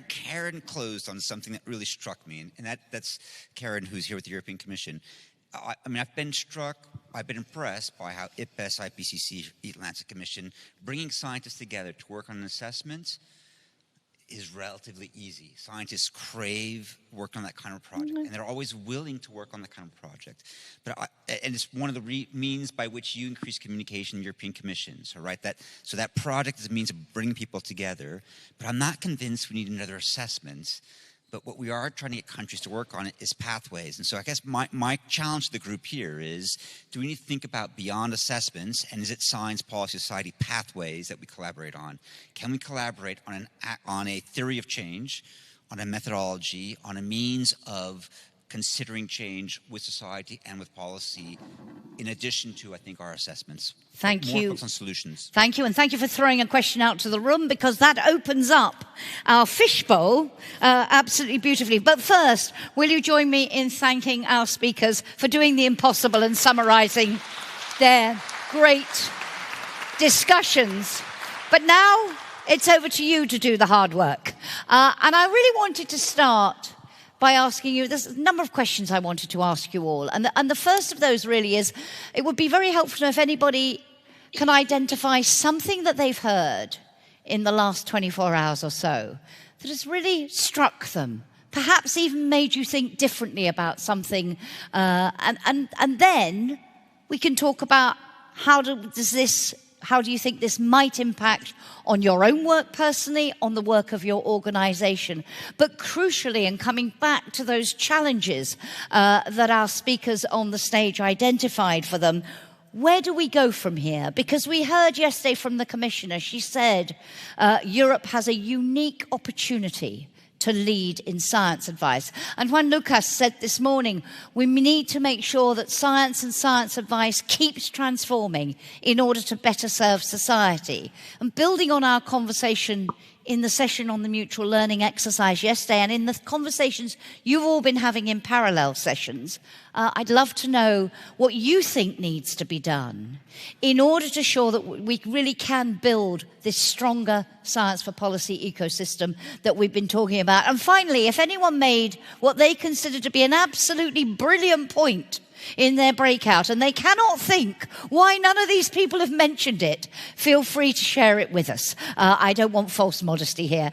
Karen closed on something that really struck me, and that's Karen, who's here with the European Commission. I mean, I've been impressed by how IPBES, IPCC, Atlantic Commission, bringing scientists together to work on an assessment is relatively easy. Scientists crave work on that kind of project, and they're always willing to work on that kind of project. And it's one of the means by which you increase communication in European Commission. So, right, so that project is a means of bringing people together. But I'm not convinced we need another assessment. But what we are trying to get countries to work on is pathways. And so I guess my challenge to the group here is, do we need to think about beyond assessments, and is it science, policy, society pathways that we collaborate on? Can we collaborate on a theory of change, on a methodology, on a means of considering change with society and with policy, in addition to, I think, our assessments? Thank you. More focus on solutions. Thank you, and thank you for throwing a question out to the room, because that opens up our fishbowl absolutely beautifully. But first, will you join me in thanking our speakers for doing the impossible and summarising their great discussions. But now it's over to you to do the hard work. And I really wanted to start by asking you, there's a number of questions I wanted to ask you all. And the first of those really is, it would be very helpful to know if anybody can identify something that they've heard in the last 24 hours or so that has really struck them, perhaps even made you think differently about something. And then we can talk about how do you think this might impact on your own work personally, on the work of your organisation? But crucially, and coming back to those challenges that our speakers on the stage identified for them, where do we go from here? Because we heard yesterday from the Commissioner, she said Europe has a unique opportunity to lead in science advice. And Juan Lucas said this morning, we need to make sure that science and science advice keeps transforming in order to better serve society. And building on our conversation in the session on the mutual learning exercise yesterday, and in the conversations you've all been having in parallel sessions, I'd love to know what you think needs to be done in order to ensure that we really can build this stronger science for policy ecosystem that we've been talking about. And finally, if anyone made what they consider to be an absolutely brilliant point in their breakout, and they cannot think why none of these people have mentioned it, feel free to share it with us. I don't want false modesty here.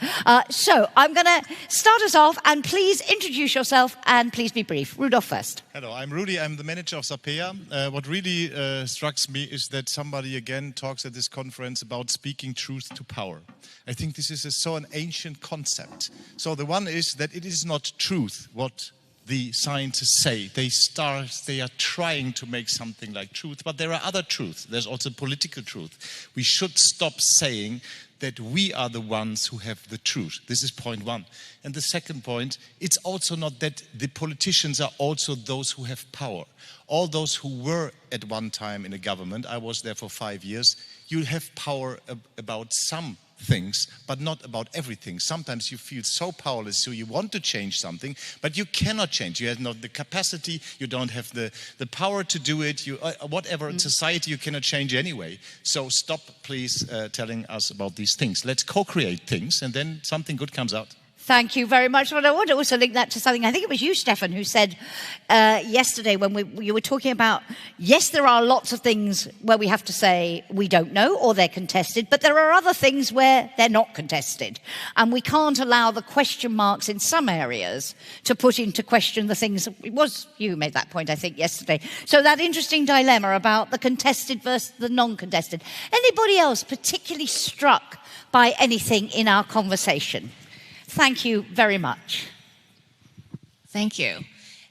So I'm going to start us off, and please introduce yourself, and please be brief. Rudolf first. Hello, I'm Rudy. I'm the manager of SAPEA. What really strikes me is that somebody again talks at this conference about speaking truth to power. I think this is an ancient concept. So the one is that it is not truth what the scientists say. They are trying to make something like truth, but there are other truths. There's also political truth. We should stop saying that we are the ones who have the truth. This is point one. And the second point, it's also not that the politicians are also those who have power. All those who were at one time in a government, I was there for 5 years, you have power about some things, but not about everything. Sometimes you feel so powerless, so you want to change something, but you cannot change. You have not the capacity, you don't have the power to do it. Whatever in society, you cannot change anyway. So stop, please, telling us about these things. Let's co-create things, and then something good comes out. Thank you very much. Well, I want to also link that to something, I think it was you, Stefan, who said yesterday when you were talking about, yes, there are lots of things where we have to say we don't know or they're contested, but there are other things where they're not contested. And we can't allow the question marks in some areas to put into question the things. It was you who made that point, I think, yesterday. So that interesting dilemma about the contested versus the non-contested. Anybody else particularly struck by anything in our conversation? Thank you very much. Thank you.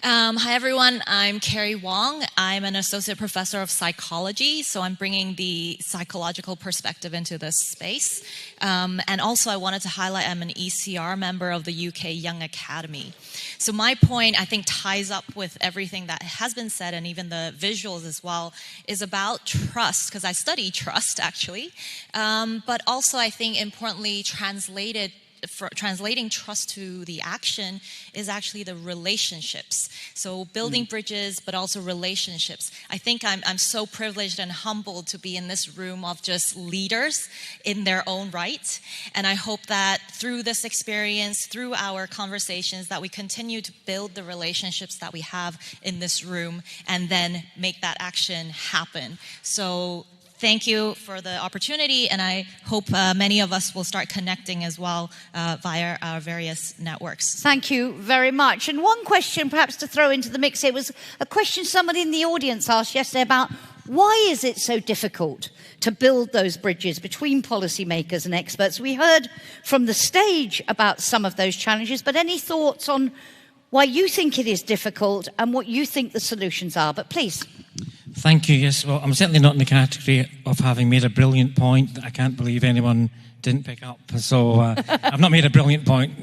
Hi, everyone. I'm Carrie Wong. I'm an associate professor of psychology, so I'm bringing the psychological perspective into this space. And also, I wanted to highlight I'm an ECR member of the UK Young Academy. So my point, I think, ties up with everything that has been said and even the visuals as well, is about trust, because I study trust, actually. But also, I think, importantly, translating trust to the action is actually the relationships. So building bridges, but also relationships. I think I'm so privileged and humbled to be in this room of just leaders in their own right. And I hope that through this experience, through our conversations, that we continue to build the relationships that we have in this room and then make that action happen. So thank you for the opportunity, and I hope many of us will start connecting as well via our various networks. Thank you very much. And one question perhaps to throw into the mix here was a question somebody in the audience asked yesterday about why is it so difficult to build those bridges between policymakers and experts? We heard from the stage about some of those challenges, but any thoughts on why you think it is difficult and what you think the solutions are? But please. Thank you. Yes, well, I'm certainly not in the category of having made a brilliant point that I can't believe anyone didn't pick up. So I've not made a brilliant point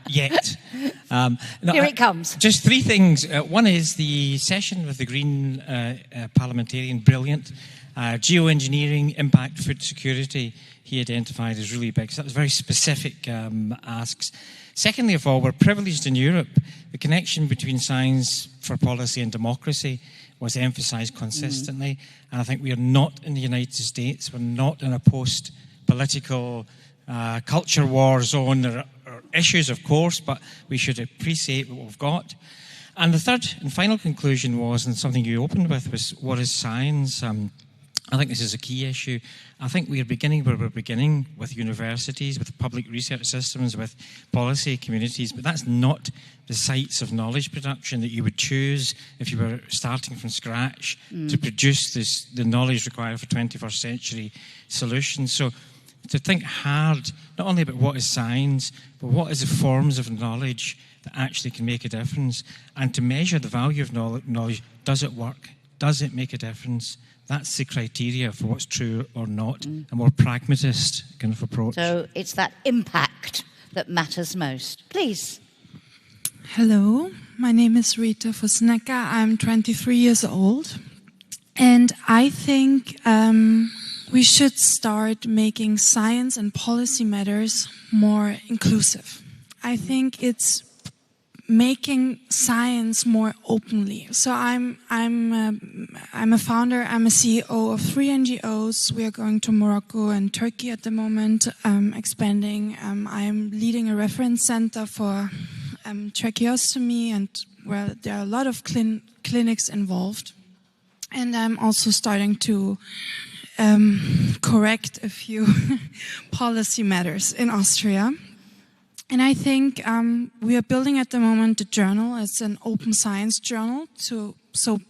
yet. Here it comes. Just three things. One is the session with the Green parliamentarian, brilliant. Geoengineering, impact, food security, he identified as really big. So that was very specific asks. Secondly of all, we're privileged in Europe. The connection between science for policy and democracy was emphasised consistently. And I think we are not in the United States. We're not in a post-political culture war zone. There are issues, of course, but we should appreciate what we've got. And the third and final conclusion was, and something you opened with, was what is science? I think this is a key issue. I think we are beginning where we're beginning with universities, with public research systems, with policy communities, but that's not the sites of knowledge production that you would choose if you were starting from scratch to produce the knowledge required for 21st century solutions. So to think hard, not only about what is science, but what is the forms of knowledge that actually can make a difference, and to measure the value of knowledge. Does it work? Does it make a difference? That's the criteria for what's true or not, a more pragmatist kind of approach. So it's that impact that matters most. Please. Hello, my name is Rita Fusneka. I'm 23 years old. And I think we should start making science and policy matters more inclusive. I think it's making science more openly. So I'm a founder, I'm a CEO of 3 NGOs. We are going to Morocco and Turkey at the moment, expanding. I'm leading a reference center for tracheostomy, and well, there are a lot of clinics involved. And I'm also starting to correct a few policy matters in Austria. And I think we are building at the moment a journal. It's an open science journal, so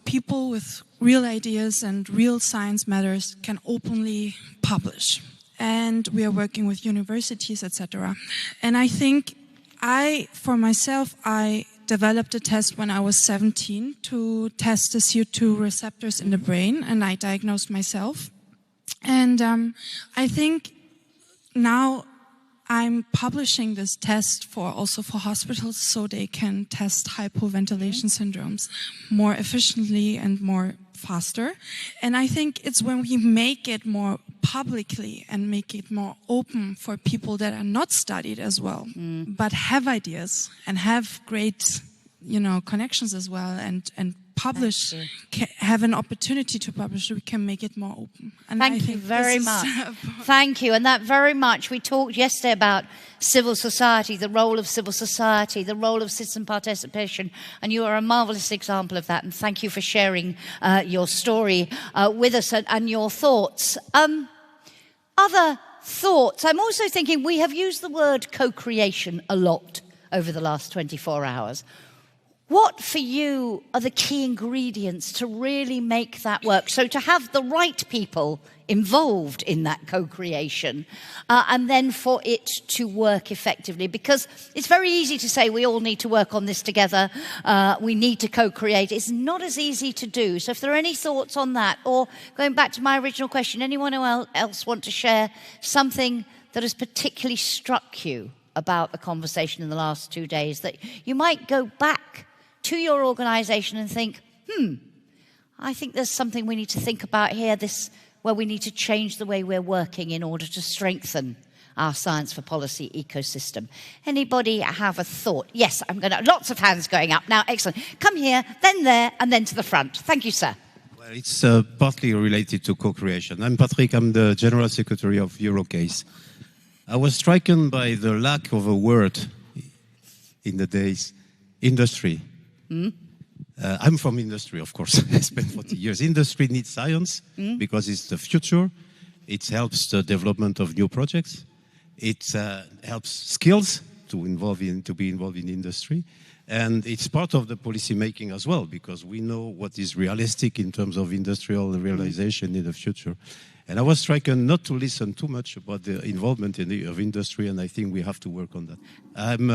people with real ideas and real science matters can openly publish. And we are working with universities, etc. And I think for myself, I developed a test when I was 17 to test the CO2 receptors in the brain, and I diagnosed myself. And I think now I'm publishing this test also for hospitals so they can test hypoventilation syndromes more efficiently and more faster. And I think it's when we make it more publicly and make it more open for people that are not studied as well, but have ideas and have great, connections as well and publish, have an opportunity to publish, we can make it more open. And Thank you very much. Thank you. And that very much, we talked yesterday about civil society, the role of civil society, the role of citizen participation, and you are a marvelous example of that. And thank you for sharing your story with us and your thoughts. Other thoughts? I'm also thinking we have used the word co-creation a lot over the last 24 hours. What for you are the key ingredients to really make that work? So to have the right people involved in that co-creation and then for it to work effectively, because it's very easy to say we all need to work on this together, we need to co-create. It's not as easy to do. So if there are any thoughts on that, or going back to my original question, anyone else want to share something that has particularly struck you about the conversation in the last 2 days that you might go back to your organisation and think, I think there's something we need to think about here, where we need to change the way we're working in order to strengthen our science for policy ecosystem. Anybody have a thought? Yes, lots of hands going up now. Excellent. Come here, then there, and then to the front. Thank you, sir. Well, it's partly related to co-creation. I'm Patrick, I'm the General Secretary of Eurocase. I was stricken by the lack of a word in the days, industry. I'm from industry, of course. I spent 40 years. Industry needs science because it's the future. It helps the development of new projects. It helps skills to be involved in industry. And it's part of the policy making as well, because we know what is realistic in terms of industrial realization in the future. And I was stricken not to listen too much about the involvement of industry, and I think we have to work on that. I'm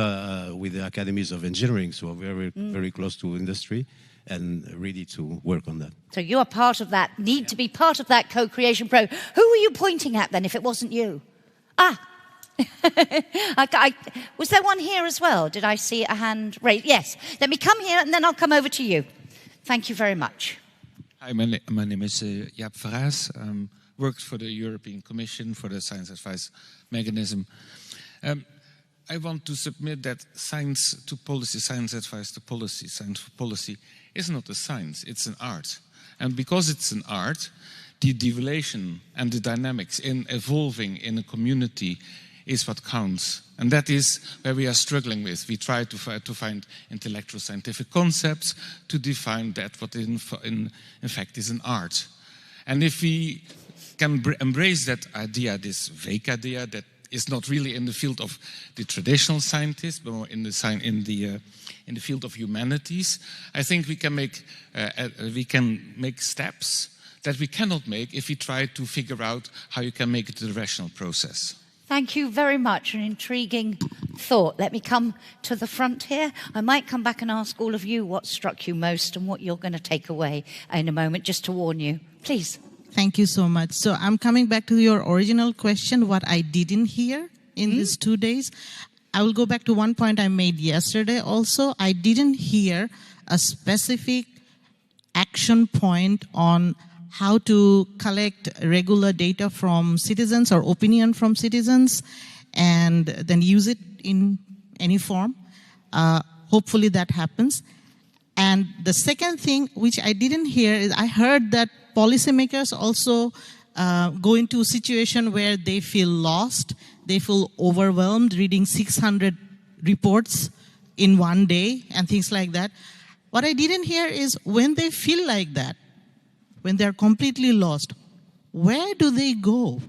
with the Academies of Engineering, so very, very close to industry, and ready to work on that. So you are part of that, need to be part of that co-creation program. Who were you pointing at then, if it wasn't you? Was there one here as well? Did I see a hand raised? Yes. Let me come here, and then I'll come over to you. Thank you very much. Hi, my name is Jaap Verhaas. Worked for the European Commission for the Science Advice Mechanism. I want to submit that science to policy, science advice to policy, science for policy is not a science, it's an art. And because it's an art, the deviation and the dynamics in evolving in a community is what counts. And that is where we are struggling with. We try to find intellectual scientific concepts to define that what in fact is an art. And if we can embrace that idea, this vague idea that is not really in the field of the traditional scientists, but more in the field of humanities, I think we can make steps that we cannot make if we try to figure out how you can make it a rational process. Thank you very much. An intriguing thought. Let me come to the front here. I might come back and ask all of you what struck you most and what you're going to take away in a moment, just to warn you. Please. Thank you so much. So I'm coming back to your original question, what I didn't hear in these 2 days. I will go back to one point I made yesterday also. I didn't hear a specific action point on how to collect regular data from citizens or opinion from citizens and then use it in any form. Hopefully that happens. And the second thing which I didn't hear is I heard that policymakers also go into a situation where they feel lost, they feel overwhelmed reading 600 reports in one day and things like that. What I didn't hear is when they feel like that, when they're completely lost, where do they go?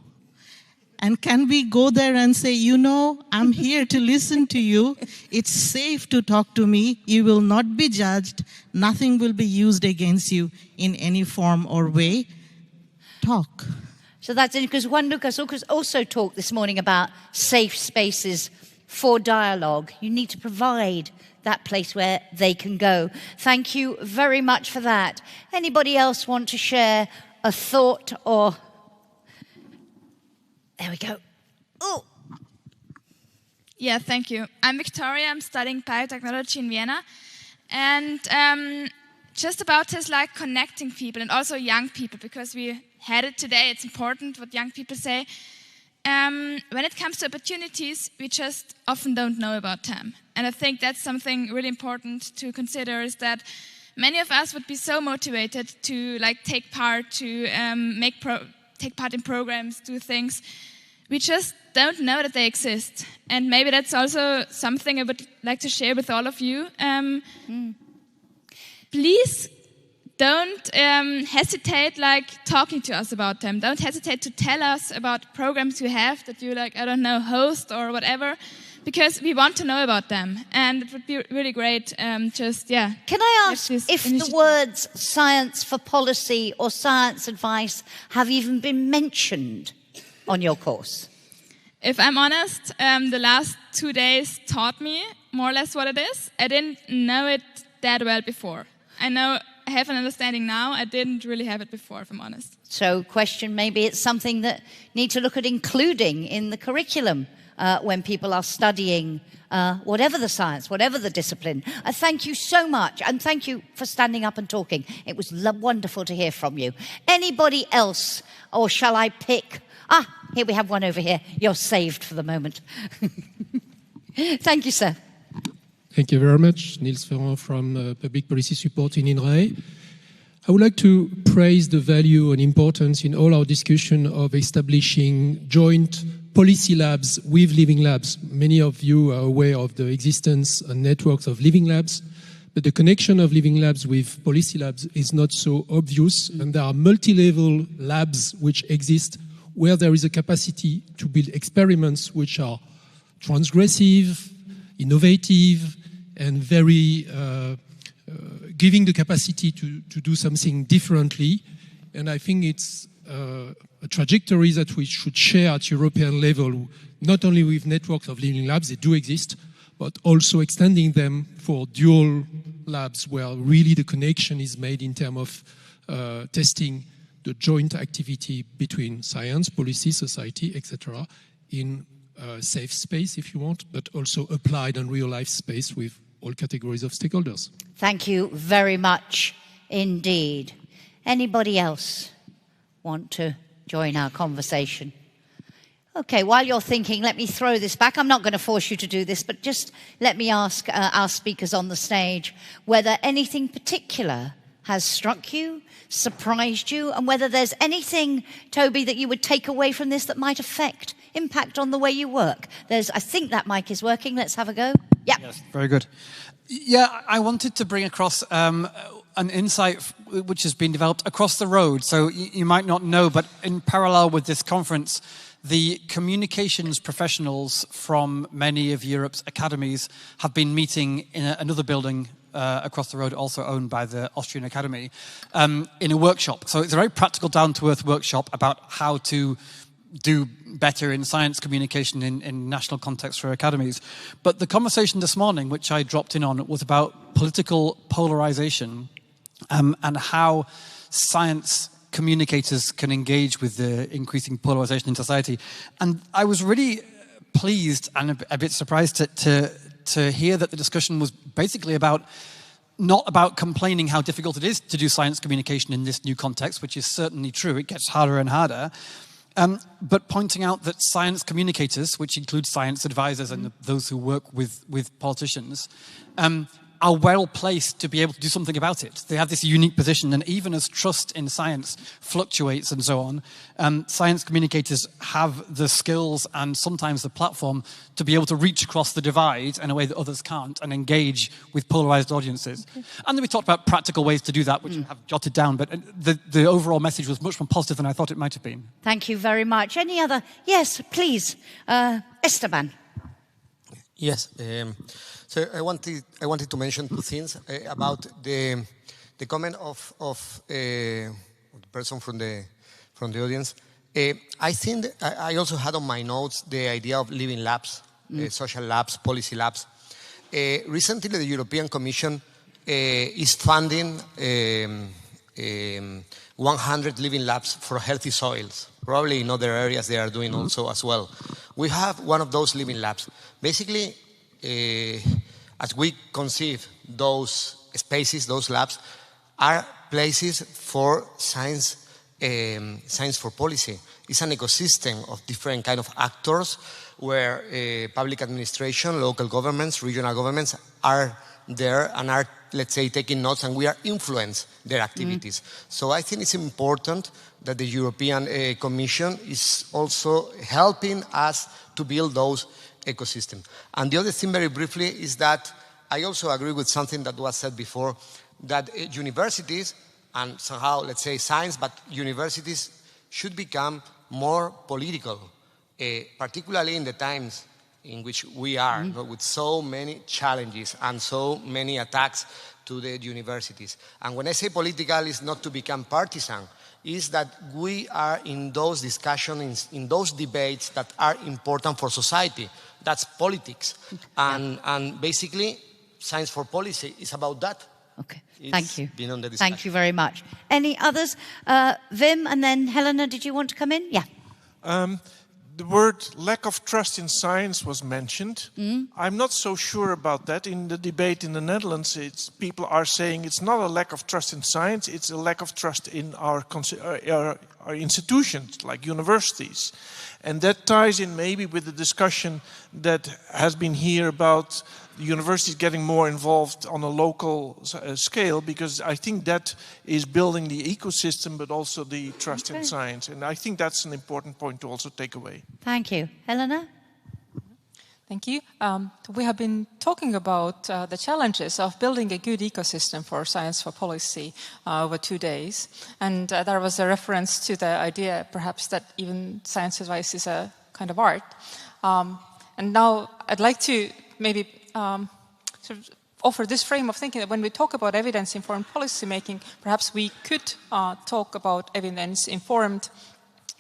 And can we go there and say, you know, I'm here to listen to you. It's safe to talk to me. You will not be judged. Nothing will be used against you in any form or way. Talk. So that's it, because Juan Lucas also talked this morning about safe spaces for dialogue. You need to provide that place where they can go. Thank you very much for that. Anybody else want to share a thought or... There we go. Oh. Yeah, thank you. I'm Victoria. I'm studying biotechnology in Vienna. And just about this, like connecting people and also young people, because we had it today. It's important what young people say. When it comes to opportunities, we just often don't know about them. And I think that's something really important to consider, is that many of us would be so motivated to like take part, to take part in programs, do things. We just don't know that they exist. And maybe that's also something I would like to share with all of you. Please don't hesitate like talking to us about them. Don't hesitate to tell us about programs you have that you like, I don't know, host or whatever, because we want to know about them. And it would be really great Can I ask if the words science for policy or science advice have even been mentioned on your course? If I'm honest, the last 2 days taught me more or less what it is. I didn't know it that well before. I have an understanding now. I didn't really have it before, if I'm honest. So question, maybe it's something that need to look at including in the curriculum when people are studying whatever the science, whatever the discipline. Thank you so much, and thank you for standing up and talking. It was wonderful to hear from you. Anybody else, or shall I pick? Here we have one over here. You're saved for the moment. Thank you, sir. Thank you very much. Nils Ferrand from Public Policy Support in INRAE. I would like to praise the value and importance in all our discussion of establishing joint policy labs with living labs. Many of you are aware of the existence and networks of living labs, but the connection of living labs with policy labs is not so obvious, and there are multi-level labs which exist where there is a capacity to build experiments which are transgressive, innovative, and very giving the capacity to do something differently. And I think it's a trajectory that we should share at European level, not only with networks of living labs, they do exist, but also extending them for dual labs where really the connection is made in terms of testing the joint activity between science, policy, society, etc., in a safe space, if you want, but also applied and real-life space with all categories of stakeholders. Thank you very much indeed. Anybody else want to join our conversation? Okay, while you're thinking, let me throw this back. I'm not going to force you to do this, but just let me ask our speakers on the stage whether anything particular has struck you, surprised you, and whether there's anything, Toby, that you would take away from this that might impact on the way you work. I think that mic is working. Let's have a go. Yeah. Yes, very good. Yeah, I wanted to bring across an insight which has been developed across the road. So you might not know, but in parallel with this conference, the communications professionals from many of Europe's academies have been meeting in another building across the road, also owned by the Austrian Academy, in a workshop. So it's a very practical, down-to-earth workshop about how to do better in science communication in national context for academies. But the conversation this morning, which I dropped in on, was about political polarization and how science communicators can engage with the increasing polarization in society. And I was really pleased and a bit surprised to hear that the discussion was basically not about complaining how difficult it is to do science communication in this new context, which is certainly true. It gets harder and harder. But pointing out that science communicators, which include science advisors and those who work with politicians, are well placed to be able to do something about it. They have this unique position, and even as trust in science fluctuates and so on, science communicators have the skills and sometimes the platform to be able to reach across the divide in a way that others can't and engage with polarized audiences. Okay. And then we talked about practical ways to do that, which I have jotted down, but the overall message was much more positive than I thought it might have been. Thank you very much. Any other? Yes, please. Esteban. Yes. So I wanted to mention two things about the comment of the person from the audience. I think I also had on my notes the idea of living labs, social labs, policy labs. Recently, the European Commission is funding 100 living labs for healthy soils. Probably in other areas they are doing also as well. We have one of those living labs. Basically, as we conceive those spaces, those labs, are places for science for policy. It's an ecosystem of different kind of actors where public administration, local governments, regional governments are there and are let's say, taking notes, and we are influencing their activities. So I think it's important that the European Commission is also helping us to build those ecosystems. And the other thing, very briefly, is that I also agree with something that was said before, that universities, and somehow, let's say, science, but universities should become more political, particularly in the times in which we are, with so many challenges and so many attacks to the universities. And when I say political, it's not to become partisan, is that we are in those discussions, in those debates that are important for society. That's politics. And basically, Science for Policy is about that. Okay, thank you. Being on the Thank you very much. Any others? Wim and then Helena, did you want to come in? Yeah. The word lack of trust in science was mentioned. I'm not so sure about that. In the debate in the Netherlands, people are saying it's not a lack of trust in science, it's a lack of trust in our institutions, like universities. And that ties in maybe with the discussion that has been here about universities getting more involved on a local scale, because I think that is building the ecosystem, but also the trust in science. And I think that's an important point to also take away. Thank you. Helena? Thank you. We have been talking about the challenges of building a good ecosystem for Science for Policy over 2 days. And there was a reference to the idea, perhaps, that even science advice is a kind of art. And now I'd like to maybe sort of offer this frame of thinking that when we talk about evidence-informed policy making, perhaps we could talk about evidence-informed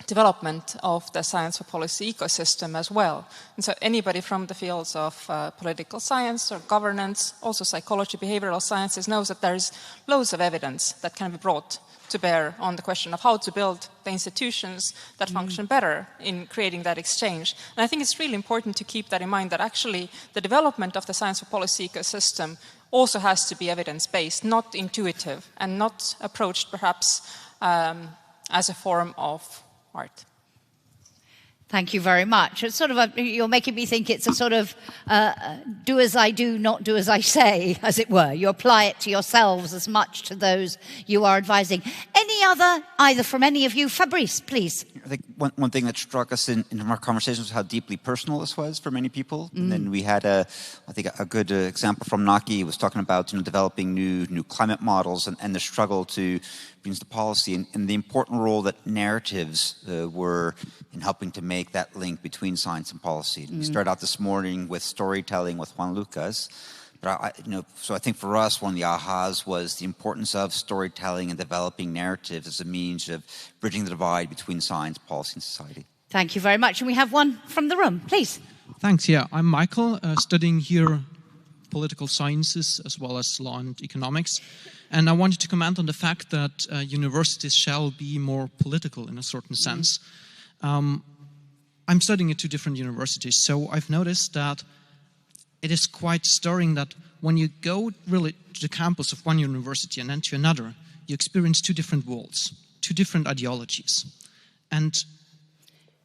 development of the Science for Policy ecosystem as well. And so anybody from the fields of political science or governance, also psychology, behavioral sciences, knows that there is loads of evidence that can be brought to bear on the question of how to build the institutions that function better in creating that exchange. And I think it's really important to keep that in mind, that actually the development of the Science for Policy ecosystem also has to be evidence-based, not intuitive, and not approached perhaps as a form of art. Thank you very much. It's sort of you're making me think it's a sort of do as I do, not do as I say, as it were. You apply it to yourselves as much to those you are advising. Any other, either from any of you? Fabrice, please. I think one thing that struck us in our conversations was how deeply personal this was for many people. And then we had I think a good example from Naki. He was talking about developing new climate models and the struggle to brings the policy and the important role that narratives were in helping to make that link between science and policy. We started out this morning with storytelling with Juan Lucas. But so I think for us, one of the ahas was the importance of storytelling and developing narratives as a means of bridging the divide between science, policy, and society. Thank you very much. And we have one from the room, please. Thanks. Yeah, I'm Michael, studying here political sciences as well as law and economics. And I wanted to comment on the fact that universities shall be more political in a certain sense. I'm studying at 2 different universities, so I've noticed that it is quite stirring that when you go really to the campus of one university and then to another, you experience 2 different worlds, 2 different ideologies. And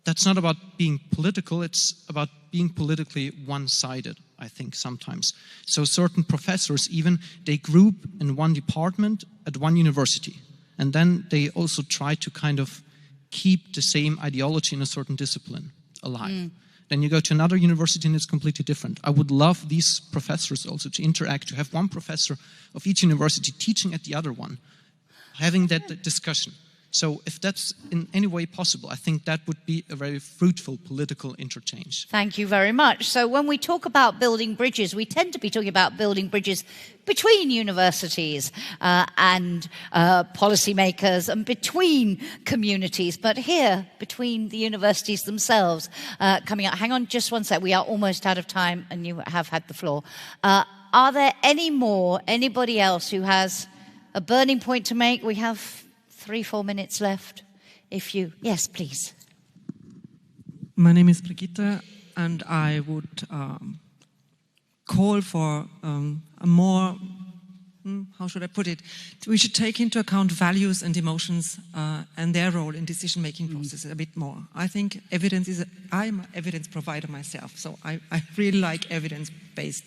that's not about being political, it's about being politically one-sided, I think, sometimes. So certain professors even, they group in one department at one university. And then they also try to kind of keep the same ideology in a certain discipline alive. Then you go to another university and it's completely different. I would love these professors also to interact, to have one professor of each university teaching at the other one, having that discussion. So if that's in any way possible, I think that would be a very fruitful political interchange. Thank you very much. So when we talk about building bridges, we tend to be talking about building bridges between universities and policymakers and between communities, but here, between the universities themselves. Coming up, hang on just one sec, we are almost out of time and you have had the floor. Are there anybody else who has a burning point to make? We have 3-4 minutes left. Yes, please. My name is Brigitte, and I would call for a more how should I put it? We should take into account values and emotions and their role in decision-making processes a bit more. I think I'm an evidence provider myself, so I really like evidence-based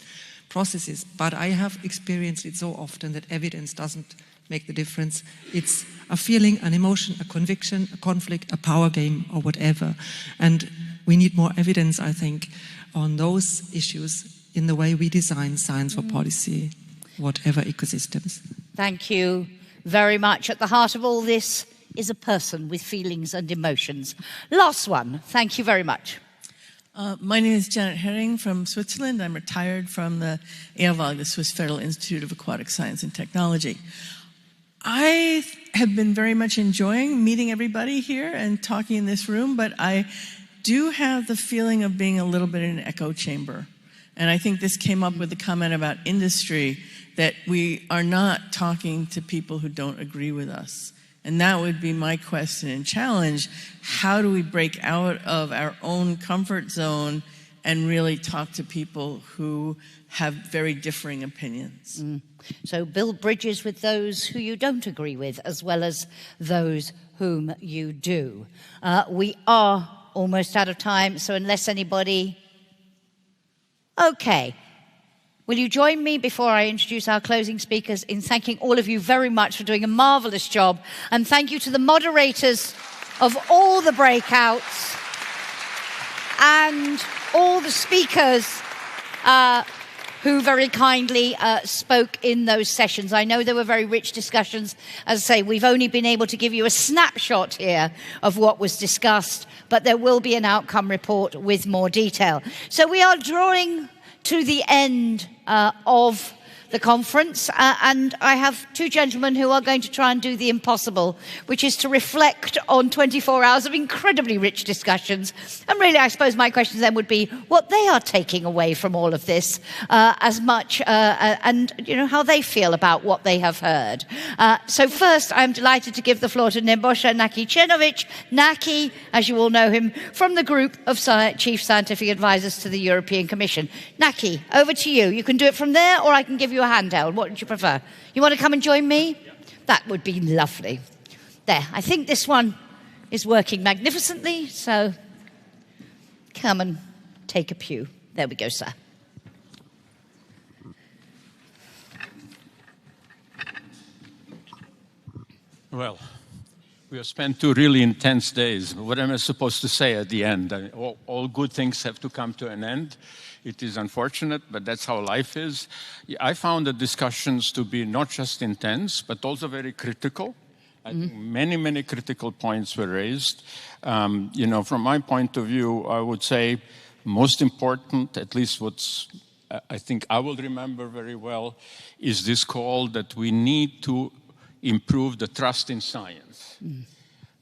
processes, but I have experienced it so often that evidence doesn't make the difference. It's a feeling, an emotion, a conviction, a conflict, a power game, or whatever. And we need more evidence, I think, on those issues in the way we design science for policy, whatever ecosystems. Thank you very much. At the heart of all this is a person with feelings and emotions. Last one. Thank you very much. My name is Janet Herring from Switzerland. I'm retired from the EAWAG, the Swiss Federal Institute of Aquatic Science and Technology. I have been very much enjoying meeting everybody here and talking in this room, but I do have the feeling of being a little bit in an echo chamber. And I think this came up with the comment about industry, that we are not talking to people who don't agree with us. And that would be my question and challenge. How do we break out of our own comfort zone and really talk to people who have very differing opinions? So build bridges with those who you don't agree with, as well as those whom you do. We are almost out of time, so unless anybody... Okay. Will you join me before I introduce our closing speakers in thanking all of you very much for doing a marvelous job, and thank you to the moderators of all the breakouts and all the speakers who very kindly spoke in those sessions. I know there were very rich discussions. As I say, we've only been able to give you a snapshot here of what was discussed, but there will be an outcome report with more detail. So we are drawing to the end of the conference, and I have two gentlemen who are going to try and do the impossible, which is to reflect on 24 hours of incredibly rich discussions. And really, I suppose my question then would be what they are taking away from all of this, as much, and you know, how they feel about what they have heard. So first, I'm delighted to give the floor to Nebojša Nakićenović, Naki, as you all know him, from the group of Chief Scientific Advisors to the European Commission. Naki, over to you. You can do it from there, or I can give you a handheld. What would you prefer? You want to come and join me? Yep. That would be lovely. There, I think this one is working magnificently, so come and take a pew. There we go, sir. Well, we have spent 2 really intense days. What am I supposed to say at the end? All good things have to come to an end. It is unfortunate, but that's how life is. I found the discussions to be not just intense, but also very critical. I think many critical points were raised. You know, from my point of view, I would say most important, at least what's I think I will remember very well, is this call that we need to improve the trust in science.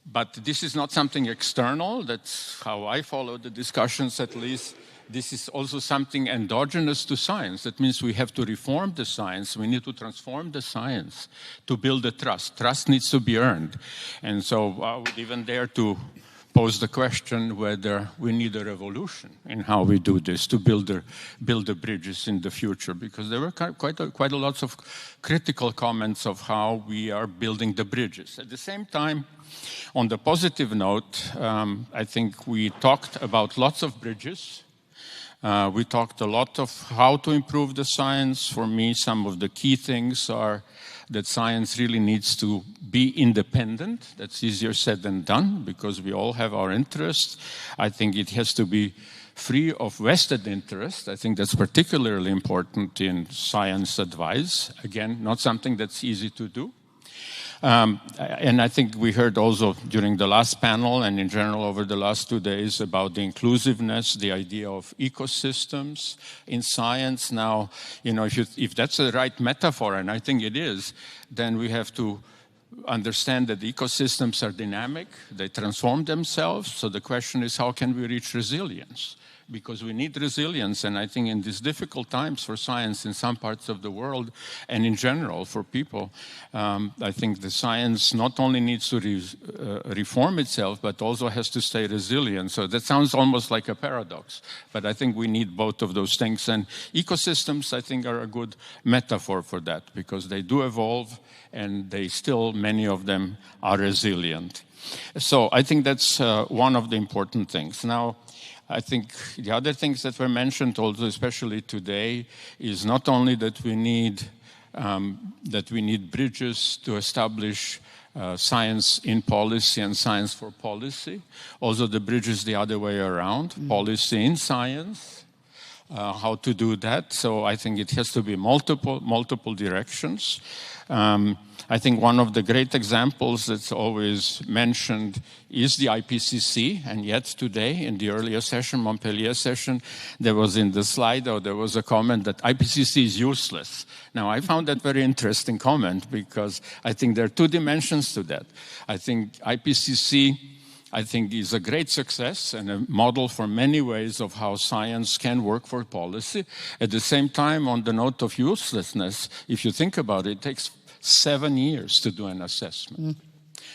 But this is not something external. That's how I follow the discussions, at least. This is also something endogenous to science. That means we have to reform the science. We need to transform the science to build the trust. Trust needs to be earned. And so I would even dare to pose the question whether we need a revolution in how we do this to build the bridges in the future, because there were quite a lot of critical comments of how we are building the bridges. At the same time, on the positive note, I think we talked about lots of bridges. We talked a lot of how to improve the science. For me, some of the key things are that science really needs to be independent. That's easier said than done, because we all have our interests. I think it has to be free of vested interest. I think that's particularly important in science advice. Again, not something that's easy to do. And I think we heard also during the last panel and in general over the last 2 days about the inclusiveness, the idea of ecosystems in science. Now, you know, if that's the right metaphor, and I think it is, then we have to understand that ecosystems are dynamic, they transform themselves. So the question is, how can we reach resilience? because we need resilience. And I think in these difficult times for science in some parts of the world and in general for people, I think the science not only needs to reform itself, but also has to stay resilient. So that sounds almost like a paradox, but I think we need both of those things. And ecosystems, I think, are a good metaphor for that, because they do evolve and they still, many of them, are resilient. So I think that's one of the important things. Now, I think the other things that were mentioned also, especially today, is not only that we need bridges to establish science in policy and science for policy. Also the bridges the other way around, policy in science, how to do that. So I think it has to be multiple directions. I think one of the great examples that's always mentioned is the IPCC, and yet today, in the earlier session, Montpellier session, there was in the slide, there was a comment that IPCC is useless. Now, I found that very interesting comment, because I think there are two dimensions to that. I think IPCC, is a great success and a model for many ways of how science can work for policy. At the same time, on the note of uselessness, if you think about it, it takes 7 years to do an assessment.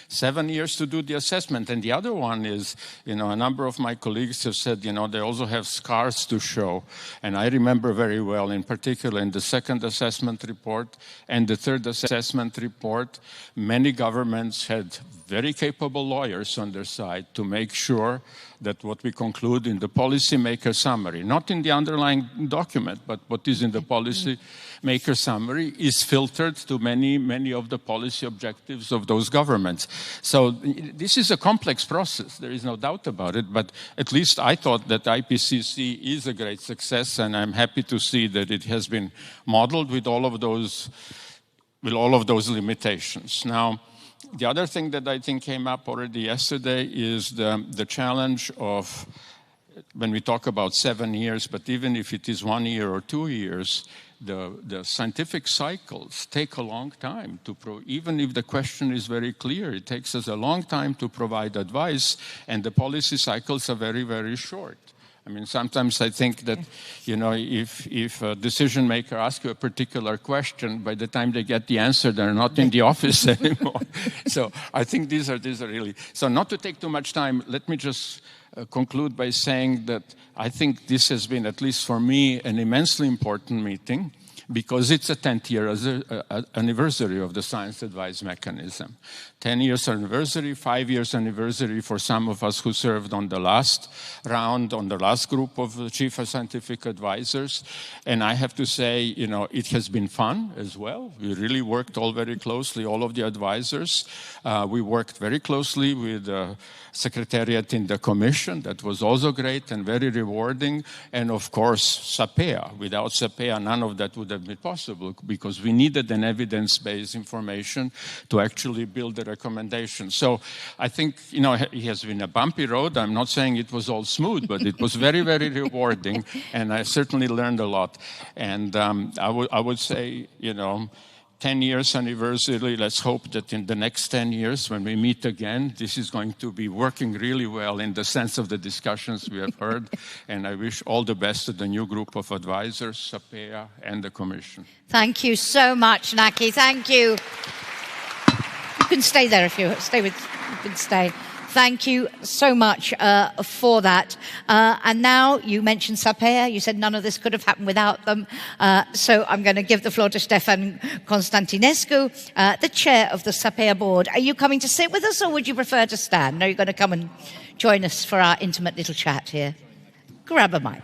7 years to do the assessment. And the other one is, a number of my colleagues have said, they also have scars to show. And I remember very well, in particular in the second assessment report and the third assessment report, many governments had very capable lawyers on their side to make sure that what we conclude in the policymaker summary, not in the underlying document, but what is in the policymaker summary, is filtered to many of the policy objectives of those governments. So this is a complex process, there is no doubt about it, but at least I thought that IPCC is a great success, and I'm happy to see that it has been modeled with all of those limitations. Now, the other thing that I think came up already yesterday is the challenge of, when we talk about 7 years, but even if it is 1 year or 2 years, the scientific cycles take a long time even if the question is very clear, it takes us a long time to provide advice, and the policy cycles are very, very short. I mean, sometimes I think that, if a decision maker asks you a particular question, by the time they get the answer, they're not in the office anymore. So I think these are really, so not to take too much time, let me just conclude by saying that I think this has been, at least for me, an immensely important meeting, because it's a 10th year anniversary of the Science Advice Mechanism. 10 years anniversary, 5 years anniversary for some of us who served on the last round, on the last group of chief scientific advisors. And I have to say, it has been fun as well. We really worked all very closely, all of the advisors. We worked very closely with the Secretariat in the Commission. That was also great and very rewarding. And of course, SAPEA. Without SAPEA, none of that would have been possible, because we needed an evidence-based information to actually build the recommendations. So I think, it has been a bumpy road. I'm not saying it was all smooth, but it was very, very rewarding, and I certainly learned a lot. And I would say, 10 years anniversary, let's hope that in the next 10 years, when we meet again, this is going to be working really well in the sense of the discussions we have heard. And I wish all the best to the new group of advisors, SAPEA, and the Commission. Thank you so much, Naki. Thank you. You can stay there if you can stay. Thank you so much for that. And now you mentioned SAPEA. You said none of this could have happened without them. So I'm going to give the floor to Stefan Constantinescu, the chair of the SAPEA board. Are you coming to sit with us, or would you prefer to stand? No, you're going to come and join us for our intimate little chat here. Grab a mic.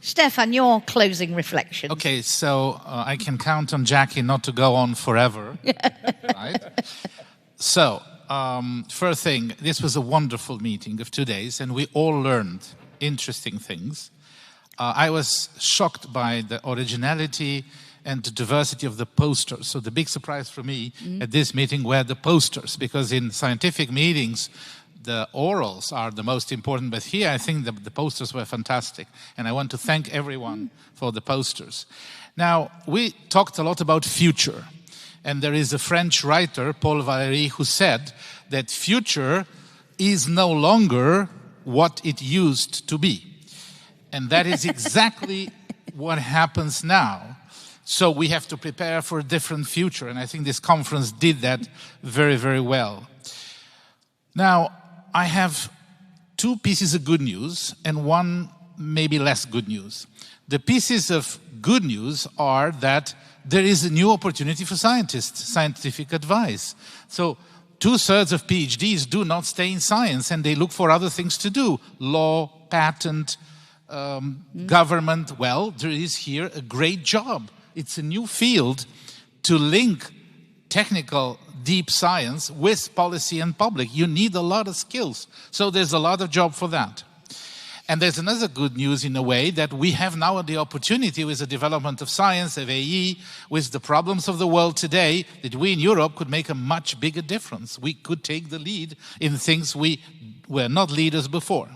Stefan, your closing reflections. Okay, so I can count on Jackie not to go on forever, right? So, first thing, this was a wonderful meeting of 2 days, and we all learned interesting things. I was shocked by the originality and the diversity of the posters. So the big surprise for me at this meeting were the posters, because in scientific meetings, the orals are the most important, but here I think the posters were fantastic, and I want to thank everyone for the posters. Now, we talked a lot about future. And there is a French writer, Paul Valéry, who said that future is no longer what it used to be. And that is exactly what happens now. So we have to prepare for a different future. And I think this conference did that very, very well. Now, I have two pieces of good news and one maybe less good news. The pieces of good news are that there is a new opportunity for scientists, scientific advice. So 2/3 of PhDs do not stay in science and they look for other things to do. Law, patent, government. Well, there is here a great job. It's a new field to link technical, deep science with policy and public. You need a lot of skills. So there's a lot of job for that. And there's another good news in a way that we have now the opportunity with the development of science, of AE, with the problems of the world today, that we in Europe could make a much bigger difference. We could take the lead in things we were not leaders before.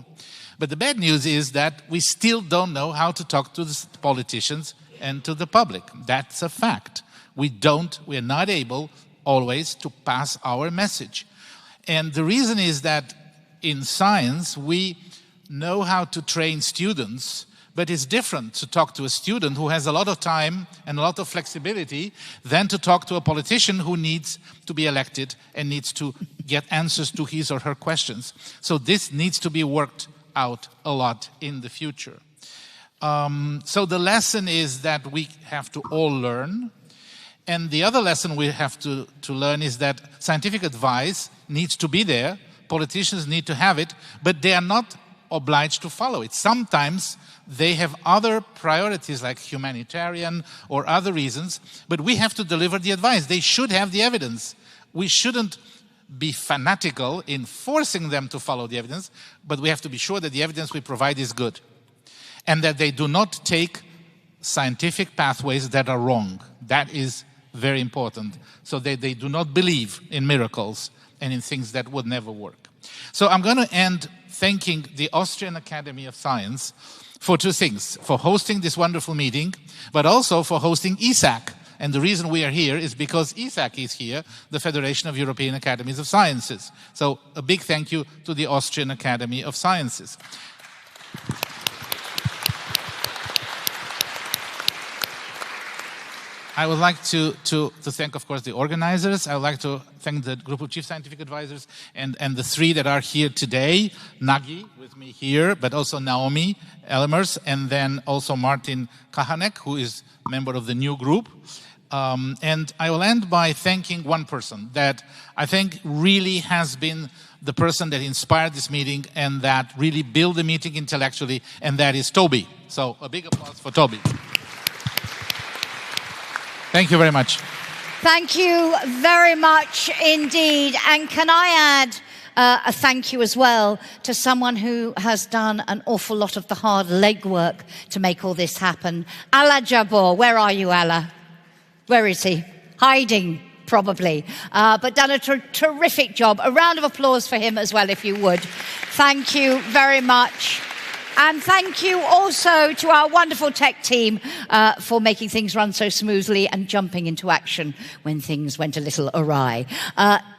But the bad news is that we still don't know how to talk to the politicians and to the public. That's a fact. We're not able always to pass our message. And the reason is that in science, we know how to train students, but it's different to talk to a student who has a lot of time and a lot of flexibility than to talk to a politician who needs to be elected and needs to get answers to his or her questions. So this needs to be worked out a lot in the future. So the lesson is that we have to all learn. And the other lesson we have to learn is that scientific advice needs to be there. Politicians need to have it, but they are not obliged to follow it. Sometimes they have other priorities like humanitarian or other reasons, but we have to deliver the advice. They should have the evidence. We shouldn't be fanatical in forcing them to follow the evidence, but we have to be sure that the evidence we provide is good and that they do not take scientific pathways that are wrong. That is very important, so that they do not believe in miracles and in things that would never work. So I'm going to end thanking the Austrian Academy of Science for two things, for hosting this wonderful meeting, but also for hosting ESAC. And the reason we are here is because ESAC is here, the Federation of European Academies of Sciences. So a big thank you to the Austrian Academy of Sciences. I would like to thank, of course, the organizers. I would like to thank the group of chief scientific advisors and the three that are here today. Nagi, with me here, but also Naomi Elmers, and then also Martin Kahanek, who is a member of the new group. And I will end by thanking one person that I think really has been the person that inspired this meeting and that really built the meeting intellectually, and that is Toby. So a big applause for Toby. Thank you very much. Thank you very much indeed. And can I add a thank you as well to someone who has done an awful lot of the hard legwork to make all this happen. Ala Jabor, where are you, Ala? Where is he? Hiding, probably. But done a terrific job. A round of applause for him as well, if you would. Thank you very much. And thank you also to our wonderful tech team for making things run so smoothly and jumping into action when things went a little awry.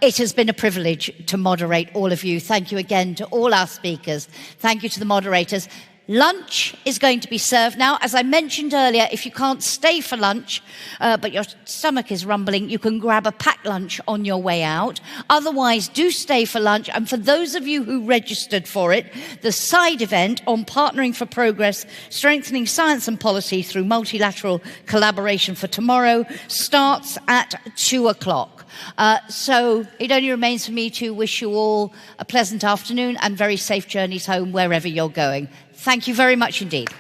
It has been a privilege to moderate all of you. Thank you again to all our speakers. Thank you to the moderators. Lunch is going to be served now. As I mentioned earlier, if you can't stay for lunch, but your stomach is rumbling, you can grab a packed lunch on your way out. Otherwise, do stay for lunch. And for those of you who registered for it, the side event on Partnering for Progress, Strengthening Science and Policy through Multilateral Collaboration for Tomorrow starts at 2 o'clock. So it only remains for me to wish you all a pleasant afternoon and very safe journeys home wherever you're going. Thank you very much indeed.